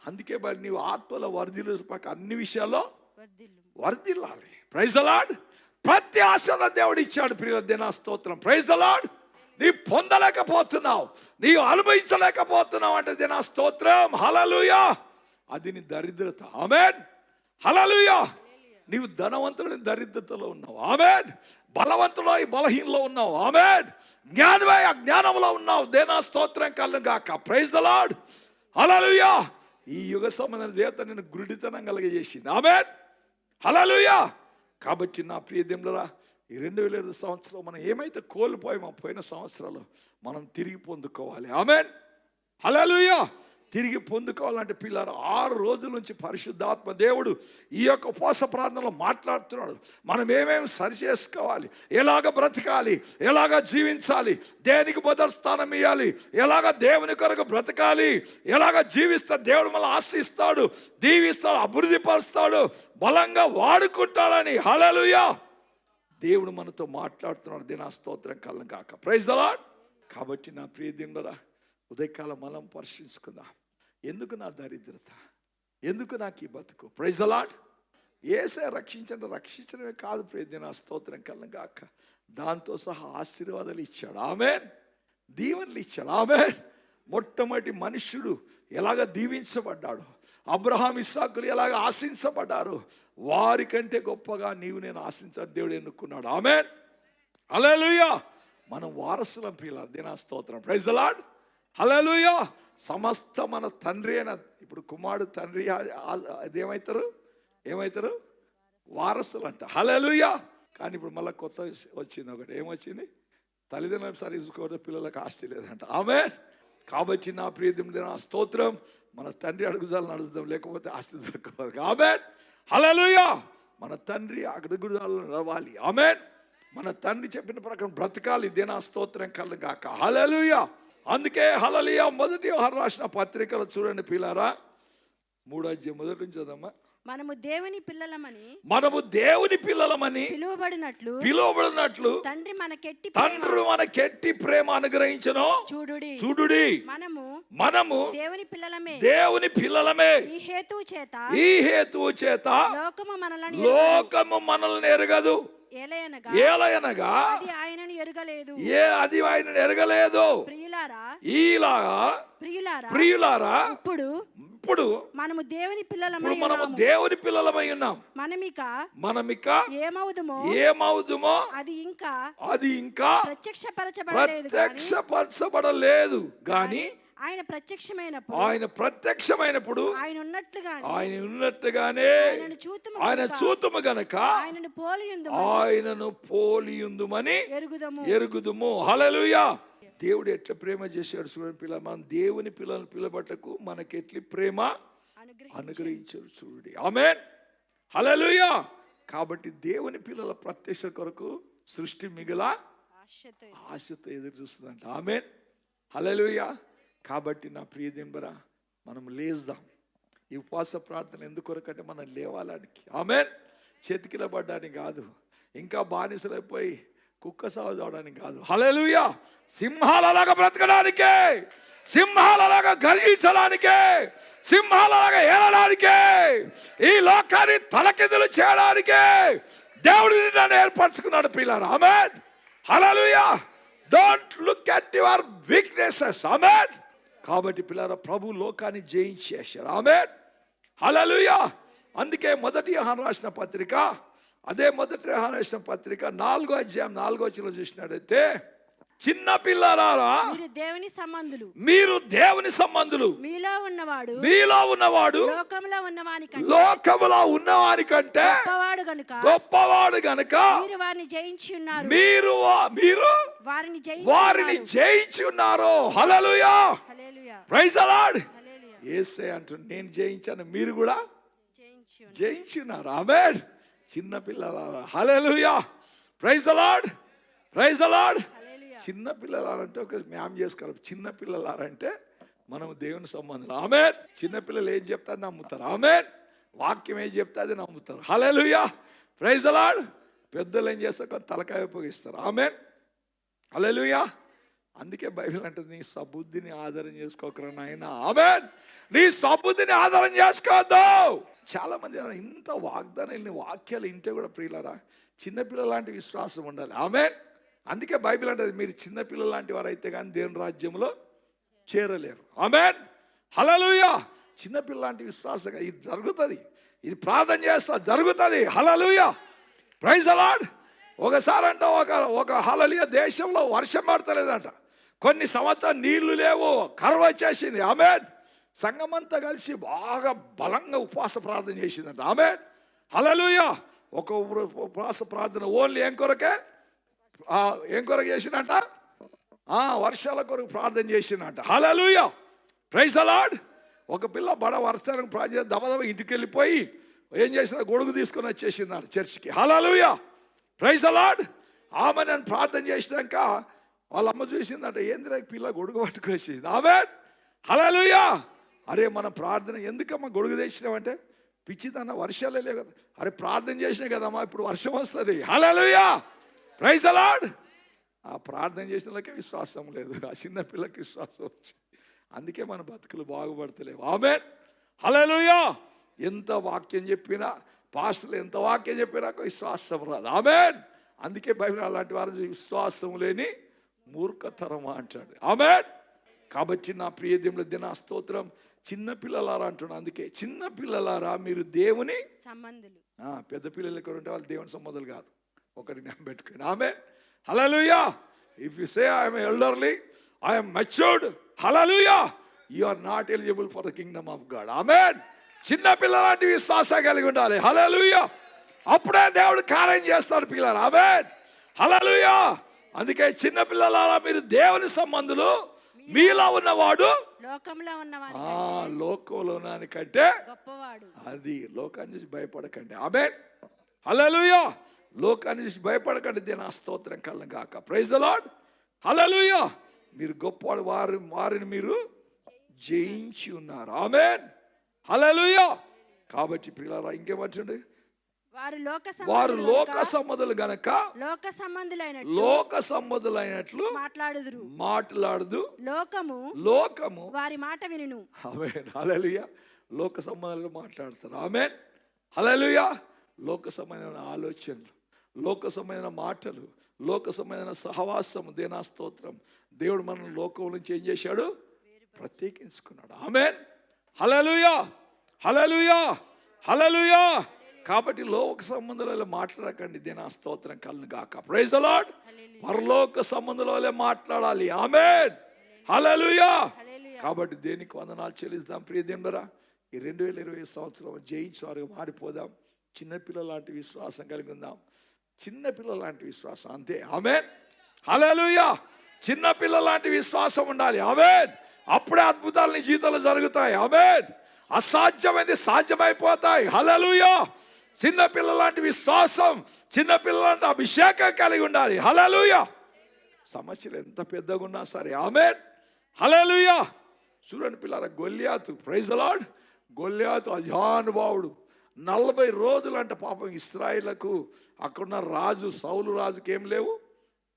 అందుకే మరి నీవు ఆత్మలో వర్ధిల్లు పక్క అన్ని విషయాల్లో వర్ధిల్లాలి. Praise the lord. ప్రతి ఆశీర్వాదం దేవుడు ఇచ్చాడు. ప్రియుల దిన స్తోత్రం. Praise the lord. నీ పొందలేకపోతున్నావు, నీవు అనుభవించలేకపోతున్నావు అంటే దిన స్తోత్రం. హల్లెలూయా. అది నీ దరిద్రత. ఆమేన్. హల్లెలూయా. నీవు ధనవంతుడిని దరిద్రతలో ఉన్నావు. ఆమేన్. బలవంతుడు బలహీనలో ఉన్నావు. ఆమేన్. జ్ఞానమై అజ్ఞానంలో ఉన్నావు. దేనా స్తోత్రం కలుగును గాక. Praise the Lord. హల్లెలూయా. ఈ యుగ సంబంధమైన దేవత నేను గురుడితనం కలిగజేసింది. ఆమేన్. హల్లెలూయా. కాబట్టి నా ప్రియ దేవులారా, ఈ 2020 సంవత్సరంలో మనం ఏమైతే కోల్పోయామో పోయిన సంవత్సరాలు మనం తిరిగి పొందుకోవాలి. ఆమేన్. హల్లెలూయా. తిరిగి పొందుకోవాలంటే పిల్లలు 6 రోజుల నుంచి పరిశుద్ధాత్మ దేవుడు ఈ యొక్క ఉపవాస ప్రార్థనలో మాట్లాడుతున్నాడు. మనం ఏమేమి సరి చేసుకోవాలి, ఎలాగ బ్రతకాలి, ఎలాగ జీవించాలి, దేనికి మొదటి స్థానం ఇవ్వాలి, ఎలాగ దేవుని కొరకు బ్రతకాలి, ఎలాగ జీవిస్తే దేవుడు మనల్ని ఆశిస్తాడు, దీవిస్తాడు, అభివృద్ధి పరుస్తాడు, బలంగా వాడుకుంటాడని. హల్లెలూయా. దేవుడు మనతో మాట్లాడుతున్నాడు. దినా స్తోత్రం కలుగును గాక. Praise the lord. కాబట్టి నా ప్రియ దేవులారా, ఉదయకాలం మనం పరిశీలించుకుందాం. ఎందుకు నా దరిద్రత, ఎందుకు నాకు ఈ బతుకు? Praise the lord. యేసే రక్షించడమే కాదు ప్రియ దిన స్తోత్రం కలుగును గాక, దాంతో సహా ఆశీర్వాదాలు ఇచ్చాడు. ఆమేన్. దీవెనలు ఇచ్చాడు. ఆమేన్. మొట్టమొదటి మనుష్యుడు ఎలాగ దీవించబడ్డాడు, అబ్రహాం ఇస్సాకులు ఎలాగ ఆశించబడ్డారు, వారికంటే గొప్పగా నీవు నేను ఆశించాడు దేవుడు ఎన్నుకున్నాడు. ఆమేన్. హల్లెలూయా. మనం వారసులం పిల్లలు. దిన స్తోత్రం. Praise the Lord. హల్లెలూయా. సమస్త మన తండ్రి అయిన ఇప్పుడు కుమారుడు తండ్రి ఏమవుతారు? వారసులు అంట. హల్లెలూయా. కానీ ఇప్పుడు మళ్ళీ కొత్త వచ్చింది ఒకటి. ఏమొచ్చింది? తల్లిదండ్రులు సరి చూసుకోవడం పిల్లలకు ఆస్తి లేదంట. ఆమేన్. కాబట్టి నా ప్రియదేవుని స్తోత్రం, మన తండ్రి అడుగుజాలు నడుద్దాం, లేకపోతే ఆస్తి దొరకదు. ఆమేన్. హల్లెలూయా. మన తండ్రి అడుగుజాలు నడవాలి. ఆమేన్. మన తండ్రి చెప్పిన ప్రకారం బ్రతకాలి. దినా స్తోత్రం కలుగును గాక. హల్లెలూయా. అందుకే హల్లెలూయా. 1 యోహాను రాసిన పత్రికలో చూడండి పిల్లారా, 3వ అధ్యాయం 1 నుంచి చదవమ్మా. మనము దేవుని పిల్లలమని పిలువబడినట్లు తండ్రి మనకెట్టి ప్రేమ అనుగ్రహించెను. చూడుడి మనము దేవుని పిల్లలమే. ఈ హేతువు చేత లోకము మనల్ని ఎరగదు. ఏలయనగా అది ఆయనను ఎరగలేదు. ప్రియులారా, ఇప్పుడు మనము దేవుని పిల్లలమై ఉన్నాం. మనమిక ఏమవుదుమో అది ఇంకా ప్రత్యక్షపరచబడలేదు గాని ఆయన ప్రత్యక్షమైనప్పుడు ఆయన ఉన్నట్లుగానే ఆయన చూతుము గనక ఆయనను పోలియుందుమని ఎరుగుదుము. హల్లెలూయా. దేవుడు ఎట్లా ప్రేమ చేశాడు చూడండి పిల్ల. మనం దేవుని పిల్లలను పిలబట్టకు మనకి ఎట్లా ప్రేమ అనుగ్రహించారు చూడండి. ఆమేన్. హల్లెలూయా. కాబట్టి దేవుని పిల్లల ప్రత్యక్ష కొరకు సృష్టి మిగిల ఆశతో ఎదురు చూస్తుందంట. ఆమేన్. హల్లెలూయా. కాబట్టి నా ప్రియదేంబరా, మనం లేద్దాం. ఈ ఉపవాస ప్రార్థన ఎందుకొరకంటే మనం లేవాలానికి. ఆమేన్. చేతికిలబడ్డానికి కాదు, ఇంకా బానిసలైపోయి కుక్క సాగు చూడడానికి కాదు. హల్లెలూయా. సింహాలలాగా బ్రతకడానికే, సింహాలలాగా గర్జించడానికే, సింహాలలాగా ఏలడానికే, ఈ లోకాన్ని తలకిందులు చేయడానికే దేవుడు నిన్ను ఏర్పరచుకున్నాడు పిల్లలు. ఆమేన్. హల్లెలూయా. Don't look at your weaknesses. ఆమేన్. కాబట్టి పిల్లల ప్రభు లోకాన్ని జయించేశారు. ఆమేన్. హల్లెలూయా. అందుకే మొదటి యోహాను రాసిన పత్రిక, అదే మొదటి యోహాను రాసిన పత్రిక 4వ అధ్యాయం 4వ వచనంలో చూసినట్లయితే, చిన్న పిల్లలారా మీరు దేవుని సంబంధులు, మీరు దేవుని సంబంధులు, మీలో ఉన్నవాడు లోకములో ఉన్నవాని కంటే గొప్పవాడు గనుక మీరు వారిని జయించి ఉన్నారు, మీరు వారిని జయించి ఉన్నారు. హల్లెలూయా. హల్లెలూయా. Praise the Lord. హల్లెలూయా. యేసే అంటున్నాడు, నేను జయించాను, మీరు కూడా జయించి ఉన్నారు. జయించి ఉన్నారు. ఆమేన్. చిన్న పిల్లలారా. హల్లెలూయా. Praise the Lord. Praise the Lord. హల్లెలూయా. చిన్న పిల్లలారంటే ఒక మ్యామ్ చేసుకోవాలి. చిన్న పిల్లలారంటే మనం దేవుని సంబంధం. ఆమేన్. చిన్నపిల్లలు ఏం చెప్తా నమ్ముతారు. ఆమేన్. వాక్యం ఏం చెప్తే అది నమ్ముతారు. హల్లెలూయా. Praise the Lord. పెద్దలు ఏం చేస్తారు, కొంత తలకాయ ఉపయోగిస్తారు. ఆమేన్. హల్లెలూయా. అందుకే బైబిల్ అంటుంది, నీ సబుద్ధిని ఆధారం చేసుకోకరా నాయనా. ఆమేన్. నీ సబుద్ధిని ఆధారం చేసుకోవద్దు. చాలా మంది ఇంత వాగ్దానాలు వాక్యాలు ఇంటే కూడా ప్రియులారా చిన్నపిల్లల లాంటి విశ్వాసం ఉండాలి. ఆమేన్. అందుకే బైబిల్ అంటది, మీరు చిన్నపిల్లల లాంటి వారు అయితే కానీ దేవుని రాజ్యంలో చేరలేరు. ఆమేన్. హల్లెలూయా. చిన్నపిల్ల లాంటి విశ్వాసంగా ఇది జరుగుతుంది, ఇది ప్రార్థన చేస్తా జరుగుతుంది. హల్లెలూయా. Praise the Lord. ఒకసారి అంట ఒక హల్లెలూయా దేశంలో వర్షం పడతలేదంట, కొన్ని సంవత్సరాలు నీళ్లు లేవు, కరువు వచ్చేసింది. ఆమేన్. సంఘమంతా కలిసి బాగా బలంగా ఉపవాస ప్రార్థన చేసిందంట. ఆమేన్. హల్లెలూయా. ఒక ఉపవాస ప్రార్థన ఓన్లీ ఏం కొరకే చేసినట్ట, వర్షాల కొరకు ప్రార్థన చేసినట్ట. హల్లెలూయా. Praise the lord. ఒక పిల్ల బడ వర్షాలకు ప్రార్థన దబదబ ఇంటికి వెళ్ళిపోయి ఏం చేసిన, గొడుగు తీసుకొని వచ్చేసిందంట చర్చికి. హల్లెలూయా. Praise the Lord. ఆమె నేను ప్రార్థన చేసినాక వాళ్ళ అమ్మ చూసిందంట, ఏందిరా పిల్ల గొడుగు పట్టుకొచ్చేసింది. ఆమేన్. హల్లెలూయా. అరే మన ప్రార్థన ఎందుకమ్మా గొడుగు తెచ్చినామంటే, పిచ్చిదన్న వర్షాలే లేవు కదా. అరే ప్రార్థన చేసినా కదమ్మా ఇప్పుడు వర్షం వస్తుంది. హల్లెలూయా. Praise the Lord. ఆ ప్రార్థన చేసిన వాళ్ళకి విశ్వాసం లేదు, ఆ చిన్న పిల్లకి విశ్వాసం వచ్చింది. అందుకే మన బతుకులు బాగుపడతలేవు. ఆమేన్. హల్లెలూయా. ఎంత వాక్యం చెప్పినా, పాస్టర్లు ఎంత వాక్యం చెప్పినా విశ్వాసం రాదు. ఆమేన్. అందుకే బైబిల్ అలాంటి వారు విశ్వాసం లేని మూర్ఖతరం అంటాడు. ఆమేన్. కాబట్టి నా ప్రియ దేవుని దిన స్తోత్రం. చిన్న పిల్లలారా అంటున్నాను. అందుకే చిన్న పిల్లలారా మీరు దేవుని సంబంధులు. పెద్ద పిల్లలు ఎక్కడ ఉంటే వాళ్ళు దేవుని సంబంధాలు కాదు, ఒకటి జ్ఞాపకం పెట్టుకుని. ఆమేన్. హల్లెలూయా. If you say I'm elderly, I'm matured, హల్లెలూయా, you are not eligible for the kingdom of God. ఆమేన్. చిన్న పిల్లలాంటి విశ్వాసం కలిగి ఉండాలి. హల్లెలూయా. అప్పుడే దేవుడు కార్యం చేస్తాడు పిల్లలు. ఆమేన్. హల్లెలూయా. అందుకే చిన్న పిల్లలారా మీరు దేవుని సంబంధులు, మీలో ఉన్నవాడు లోకంలో ఉన్నవానికంటే గొప్పవాడు. అది లోకాన్ని చూసి భయపడకండి. ఆమేన్. హల్లెలూయా. లోకాన్ని చూసి భయపడకండి. దేనా స్తోత్రం కలను గాక. Praise the Lord. హల్లెలూయా. మీరు గొప్పవాడు, వారిని మీరు జయించి ఉన్నారు. ఆమేన్. హల్లెలూయా. కాబట్టి ప్రియులారా ఇంకేమంటండి, వారు లోక సంబంధులు గనక లోక సంబంధులైనట్లు మాట్లాడుదు లోకము వారి మాట వినును. ఆమేన్. హల్లెలూయా. లోక సంబంధాలు మాట్లాడతారు. ఆమేన్. హల్లెలూయా. లోక సంబంధమైన ఆలోచనలు, లోక సంబంధమైన మాటలు, లోక సంబంధమైన సహవాసము. దేనా స్తోత్రం. దేవుడు మనం లోకం నుంచి ఏం చేశాడు, ప్రత్యేకించుకున్నాడు. ఆమేన్. హల్లెలూయా. హల్లెలూయా. హల్లెలూయా. కాబట్టి లోక సంబంధాలలో మాట్లాడకండి. దేనా స్తోత్రం కలను గాక. Praise the lord. పరలోక సంబంధాలలో మాట్లాడాలి. ఆమేన్. హల్లెలూయా. కాబట్టి దేనికి వందనాలు చెల్లిస్తాం ప్రియ దేవుడా. ఈ 2020 సంవత్సరం జయించేవారుగా మారిపోదాం. చిన్నపిల్లల లాంటి విశ్వాసం కలిగి ఉందాం. చిన్నపిల్లల లాంటి విశ్వాసం అంతే. ఆమేన్. హల్లెలూయా. చిన్నపిల్లల లాంటి విశ్వాసం ఉండాలి. ఆమేన్. అప్పుడే అద్భుతాలు నీ జీవితంలో జరుగుతాయి. ఆమేన్. అసాధ్యమైనది సాధ్యమైపోతాయి. హల్లెలూయా. చిన్నపిల్లల లాంటి విశ్వాసం, చిన్నపిల్లల లాంటి అభిషేకం కలిగి ఉండాలి. హల్లెలూయా. సమస్యలు ఎంత పెద్దగా ఉన్నా సరే. ఆమేన్. హల్లెలూయా. చూడండి పిల్లల గొల్యాతు. Praise the Lord. గొల్యాతు అజానుభావుడు. 40 రోజులు అంట పాపం ఇశ్రాయేలుకు అక్కడున్న రాజు సౌలు రాజుకి ఏం లేవు,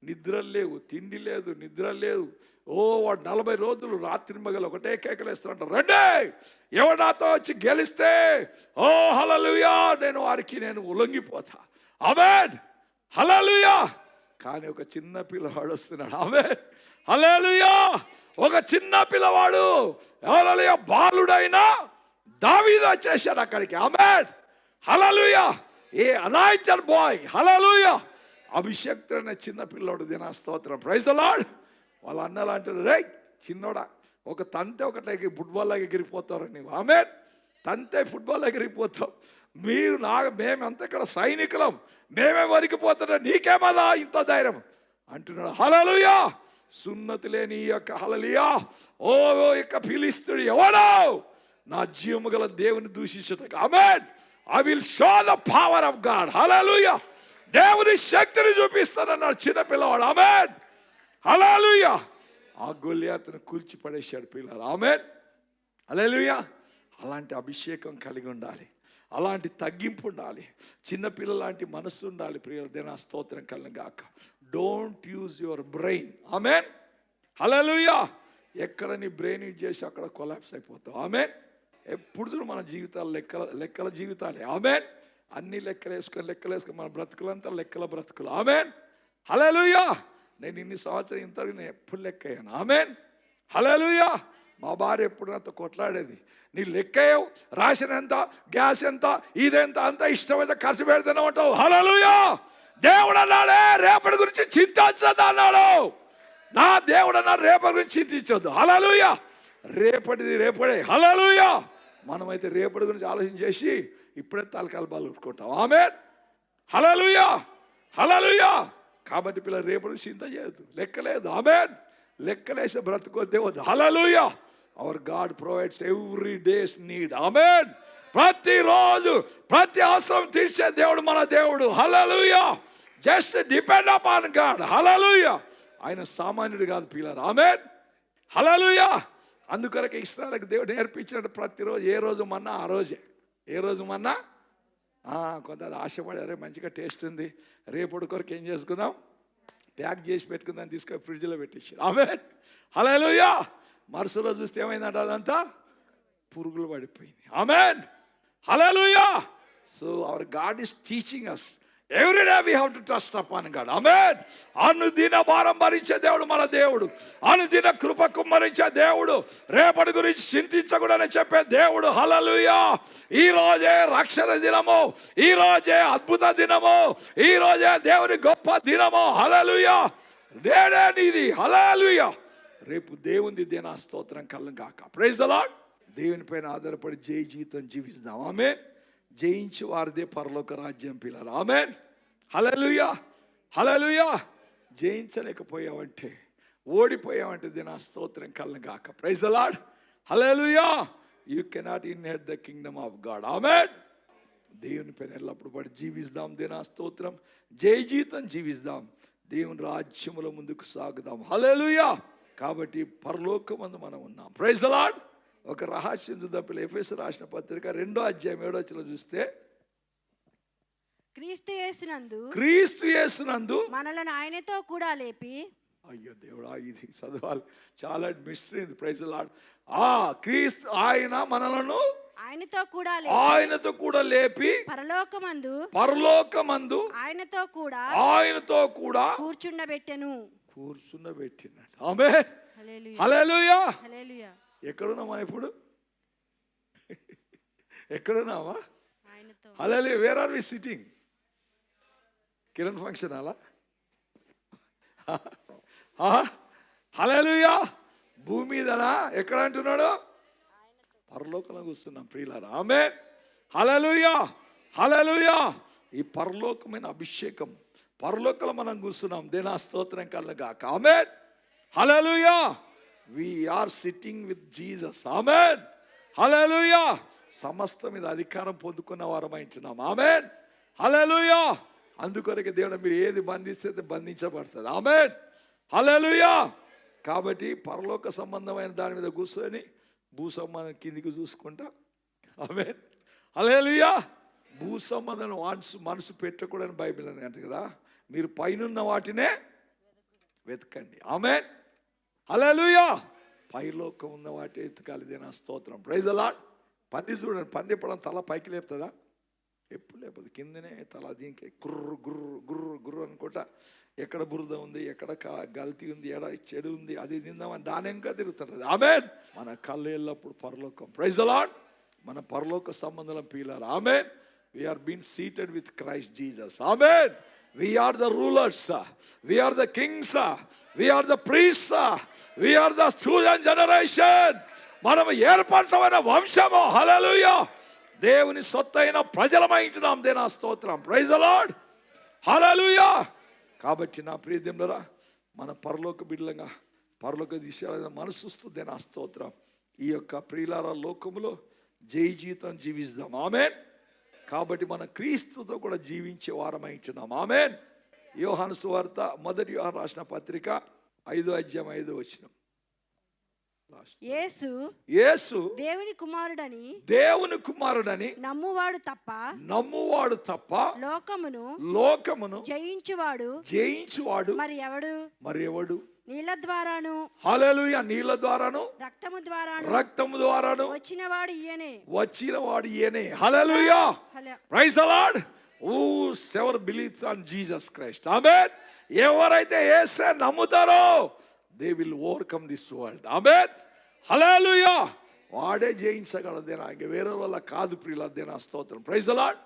నిద్రలు లేవు, తిండి లేదు, నిద్ర లేదు. వాడు 40 రోజులు రాత్రి మగలు ఒకటే కేకలేస్తారంట, రండి ఎవడు నాతో వచ్చి గెలిస్తే హల్లెలూయా నేను వారికి ఉలొంగిపోతా. ఆమేన్, హల్లెలూయా. కానీ ఒక చిన్న పిల్లవాడు వస్తున్నాడు. ఆమేన్, హల్లెలూయా. ఒక చిన్న పిల్లవాడు, హల్లెలూయా, బాలుడైన దావీదు వచ్చేసాడు అక్కడికి. ఆమేన్, హల్లెలూయా. ఏ అనాయింటెడ్ బాయ్, హల్లెలూయా, అభిషేక్తుడైన చిన్న పిల్లోడు. దినా స్తోత్రం, ప్రైజ్ ది లార్డ్. వాళ్ళ అన్నలు అంటారు, రే చిన్నోడా, ఒక తంతే ఒకటి ఫుట్బాల్ లాగా ఎగిరిపోతారు నీవు. ఆమేన్, తంతే ఫుట్బాల్ ఎగిరిపోతావు. మేమంతా ఇక్కడ సైనికులం, మేమే వరికిపోతున్నా, నీకేమదా ఇంత ధైర్యం అంటున్నాడు. హల్లెలూయా. సున్నతి లేని ఈ యొక్క హల్లెలూయా యొక్క ఫిలిష్తీయుడు ఎవడో నా జీవము గల దేవుని దూషించుటకు. ఆమేన్, I will show the power of God. హల్లెలూయా. దేవుని శక్తిని చూపిస్తానన్నాడు చిన్న పిల్లవాడు. ఆమేన్, హల్లెలూయా. ఆ గొల్లియాతును కూల్చి పడేశాడు పిల్లలు. ఆమేన్, హల్లెలూయా. అలాంటి అభిషేకం కలిగి ఉండాలి, అలాంటి తగ్గింపు ఉండాలి, చిన్నపిల్లల లాంటి మనస్సు ఉండాలి. ప్రియుల దేనా స్తోత్రం కలను గాక. Don't use your brain. ఆమేన్, హల్లెలూయా. ఎక్కడ నీ బ్రెయిన్ యూజ్ చేసి అక్కడ కొలాప్స్ అయిపోతావు. ఆమేన్. ఎప్పుడు మన జీవితాలు లెక్కల జీవితాలే. ఆమేన్. అన్ని లెక్కలేసుకొని మన బ్రతుకులంతా లెక్కల బ్రతుకులు. ఆమేన్, హల్లెలూయా. నేను ఇన్ని సంవత్సరం ఇంతవరకు నేను ఎప్పుడు లెక్క అయ్యాను. ఆమేన్, హల్లెలూయా. మా భార్య ఎప్పుడు నాతో కొట్లాడేది, నీ లెక్కయ్యవు, రాషన్ ఎంత, గ్యాస్ ఎంత, ఇదెంత, అంత ఇష్టమైతే ఖర్చు పెడుతూనే ఉంటావు. హల్లెలూయా. దేవుడు అన్నాడే రేపటి గురించి చింతించొద్దు అన్నాడు. నా దేవుడు అన్నాడు రేపటి గురించి చింతించొద్దు. హల్లెలూయా. రేపటిది రేపడే. హల్లెలూయా. మనమైతే రేపటి గురించి ఆలోచన చేసి ఇప్పుడే తలకాలు బాలు కొట్టుకుంటాం. ఆమేన్, హల్లెలూయా, హల్లెలూయా. కాబట్టి పిల్లలు రేపటి చింత చేయొద్దు, లెక్కలేదు. ఆమేన్, లెక్కలేసే బ్రతుకొద్దే వద్దు. హల్లెలూయా. Our God provides every day's need. ఆమేన్. ప్రతిరోజు ప్రతి అవసరం తీర్చే దేవుడు మన దేవుడు. హల్లెలూయా. Just depend upon God. హల్లెలూయా. ఆయన సామాన్యుడు కాదు పిల్లలు. ఆమేన్, హల్లెలూయా. అందుకొరకు ఇశ్రాయేలుకు దేవుడు నేర్పించినట్టు ప్రతిరోజు ఏ రోజు మన్నా ఆ రోజే. ఏ రోజు మన్నా కొంత ఆశపడారే మంచిగా టేస్ట్ ఉంది, రేపటి కొరకు ఏం చేసుకుందాం, ప్యాక్ చేసి పెట్టుకుందాం, తీసుకొని ఫ్రిడ్జ్లో పెట్టేసి. ఆమేన్, హల్లెలూయా. మరుసటి రోజు చూస్తే ఏమైందంట, అదంతా పురుగులు పడిపోయింది. ఆమేన్, హల్లెలూయా. So our God is teaching us every day we have to trust upon God. ఆమేన్. అనుదిన భారం భరించే దేవుడు మన దేవుడు, అనుదిన కృప కుమ్మరించే దేవుడు, రేపటి గురించి చింతించకూడదని చెప్పే దేవుడు. హల్లెలూయా. ఈ రోజే రక్షణ దినము, ఈ రోజే అద్భుత దినము, ఈ రోజే దేవుని గొప్ప దినము. హల్లెలూయా. నేడే నీది. హల్లెలూయా. రేపు దేవుని దేనా స్తోత్రం కలను గాక. Praise the lord. దేవుని పైన ఆధారపడి జయ జీవితం జీవిస్తాం. ఆమేన్. జయించి వారిదే పరలోక రాజ్యం పిల్లలు. ఆమేన్, హల్లెలూయా, హల్లెలూయా. జయించలేకపోయావంటే, ఓడిపోయావంటే దేనా స్తోత్రం కలను గాక. ప్రైజ్ ది లార్డ్, హల్లెలూయా. You cannot inherit the kingdom of God. ఆమేన్. దేవుని పైన ఎల్లప్పుడు పడి జీవిస్తాం. దేనా స్తోత్రం. జయ జీవితం జీవిస్తాం. దేవుని రాజ్యములో ముందుకు సాగుదాం. హల్లెలూయా. కాబట్టి పరలోకమందు మనం ఉన్నాం. Praise the lord. ఒక రహస్యం చూద్దాం పిల్ల. ఎఫెసు రాసిన పత్రిక 2వ అధ్యాయం 7వ వచనం చూస్తే, క్రీస్తు యేసునందు మనలను ఆయనతో కూడా లేపి. అయ్యో దేవుడా, ఇది చదవాలి, చాలా మిస్టరీ. Praise the lord. క్రీస్తు ఆయన మనలను ఆయనతో కూడా లేపి పరలోకమందు ఆయనతో కూడా కూర్చుండబెట్టినట్టు. ఆమేన్, హల్లెలూయా. ఎక్కడున్నామా ఇప్పుడు? ఎక్కడున్నామా? హల్లెలూయా. Where are we sitting? Kiran function అలా. హల్లెలూయా. భూమి మీదనా? ఎక్కడ అంటున్నాడు? పరలోకంలో కూర్చున్నాం ప్రియులారా. ఆమేన్, హల్లెలూయా, హల్లెలూయా. ఈ పరలోకమైన అభిషేకం, పరలోకంలో మనం కూర్చున్నాం. దేనా స్తోత్రం కలగాక. ఆమేన్, హల్లెలూయా. We are sitting with Jesus. ఆమేన్, హల్లెలూయా. సమస్త మీద అధికారం పొందుకున్న వారమై ఉంటున్నాం. ఆమేన్, హల్లెలూయా. అందుకొరకు దేవుడు మీరు ఏది బంధిస్తే బంధించబడుతుంది. ఆమేన్, హల్లెలూయా. కాబట్టి పరలోక సంబంధమైన దాని మీద కూర్చొని భూ సంబంధం కిందికి చూసుకుంటా. ఆమేన్, హల్లెలూయా. భూ సంబంధం మనసు పెట్టకూడని బైబిల్ అని అంటే కదా. మీరు పైనున్న వాటినే వెతకండి. ఆమేన్. హల్లెలూయా. పైలోకం ఉన్న వాటి ఎత్తుకాలి. దేనా స్తోత్రం. Praise the lord. పంది చూడండి, పంది ఎప్పుడన్నా తల పైకి లేపుతుందా? ఎప్పుడు లేపదు, కిందనే తల దీనికి గుర్రు గుర్రు గుర్రు గుర్రు అనుకుంటా. ఎక్కడ బురద ఉంది, ఎక్కడ గల్తీ ఉంది, ఎక్కడ చెడు ఉంది, అది తిందామని దాని ఇంకా తిరుగుతుంది. ఆమేన్. మన కళ్ళు ఎల్లప్పుడు పరలోకం. Praise the lord. మన పరలోక సంబంధం పీలారు. ఆమేన్. We are being seated with Christ Jesus. Amen. We are the rulers. We are the kings. We are the priests. We are the chosen generation. మనము ఏర్పరచమైన వంశము. హల్లెలూయా. దేవుని సొత్తైన ప్రజలమై ఉంటున్నాం. దేనా స్తోత్రం. Praise the Lord. హల్లెలూయా. కాబట్టి నా ప్రియదేములరా, మన పరలోక బిడ్డలంగా పరలోక దిశలో మనసుస్తూ దేనా స్తోత్రం. ఈ యొక్క ప్రియులారా లోకములో జై జీవితం జీవిస్తాం. ఆమేన్. కాబట్టి మన క్రీస్తుతో కూడా జీవించే వారమై ఉంటున్నాం. ఆమేన్. యోహాను సువార్త, మొదటి యోహాను రాసిన పత్రిక 5వ అధ్యాయం 5వ వచనం. యేసు దేవుని కుమారుడని నమ్మువాడు తప్ప లోకమును జయించువాడు మరి ఎవడు? నీళ్ళ ద్వారాను, హల్లెలూయా, నీళ్ళ ద్వారాను, రక్తము ద్వారాను వచ్చినవాడు ఈయనే. హల్లెలూయా. Praise the Lord. Whosoever believes on Jesus Christ. ఆమేన్. ఎవరైతే యేసుని నమ్ముతారో they will overcome this world. ఆమేన్. హల్లెలూయా. వాడే జయించగలదేనా, ఇంక వేరే వాళ్ళ కాదు ప్రియులదేనా స్తోత్రం. Praise the lord.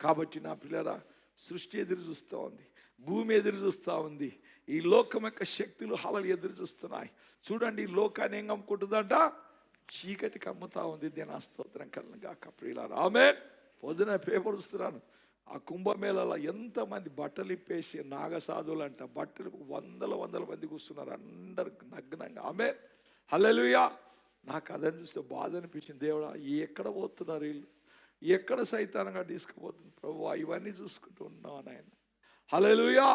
కాబట్టి నా పిల్లరా, సృష్టి ఎదురు చూస్తూ ఉంది, భూమి ఎదురు చూస్తూ ఉంది, ఈ లోకం యొక్క శక్తులు హలలు ఎదురు చూస్తున్నాయి. చూడండి, ఈ లోకాన్ని ఏం కమ్ముకుంటుందంట? చీకటికి అమ్ముతా ఉంది. దేనా స్తోత్రం కలుగుగాక ప్రియులారా. ఆమేన్. పొద్దున పేపర్ చూస్తున్నాను, ఆ కుంభమేళలో ఎంతమంది బట్టలు ఇప్పేసి నాగసాధువులు అంట, బట్టలకు వందల మంది కూర్చున్నారు, అందరు నగ్నంగా. ఆమేన్. హల్లెలూయా. నాకు అదని చూస్తే బాధ అనిపించింది. దేవుడా, ఎక్కడ పోతున్నారు వీళ్ళు, ఎక్కడ సైతానంగా తీసుకుపోతుంది ప్రభువా, ఇవన్నీ చూసుకుంటూ ఉన్నావు నాయన. హల్లెలూయా.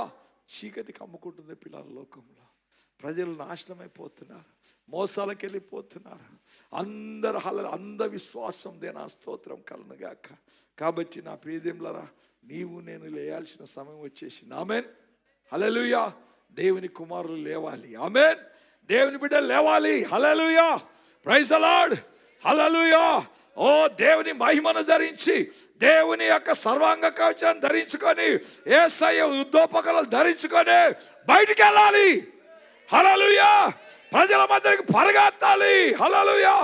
చీకటికి అమ్ముకుంటుంది పిల్లల లోకంలో. ప్రజలు నాశనమైపోతున్నారు, మోసాలకు వెళ్ళిపోతున్నారు. అందరు అంధ విశ్వాసం. దేనా స్తోత్రం కలుగుగాక. కాబట్టి నా ప్రియదేములరా, నీవు నేను లేయాల్సిన సమయం వచ్చేసింది. ఆమేన్. హల్లెలూయా. దేవుని కుమారులు లేవాలి. ఆమేన్. దేవుని బిడ్డలు లేవాలి. హల్లెలూయా. Praise the Lord. హల్లెలూయా. ఓ దేవుని మహిమను ధరించి, దేవుని యొక్క సర్వాంగ కవచాన్ని ధరించుకొని, యేసయ్య యుద్ధోపకరణాలు ధరించుకొని బయటికి వెళ్ళాలి. హల్లెలూయా. ప్రజల మధ్యకి పరిగెత్తాలి. హల్లెలూయా.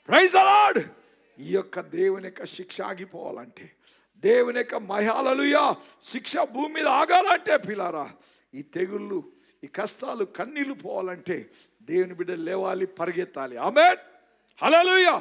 Praise the Lord. ఈ యొక్క దేవుని యొక్క శిక్ష ఆగిపోవాలంటే, దేవుని యొక్క హల్లెలూయా శిక్ష భూమి మీద ఆగాలంటే పిల్లారా, ఈ తెగుళ్ళు, ఈ కష్టాలు, కన్నీళ్లు పోవాలంటే దేవుని బిడ్డలు లేవాలి, పరిగెత్తాలి. ఆమేన్. హల్లెలూయా.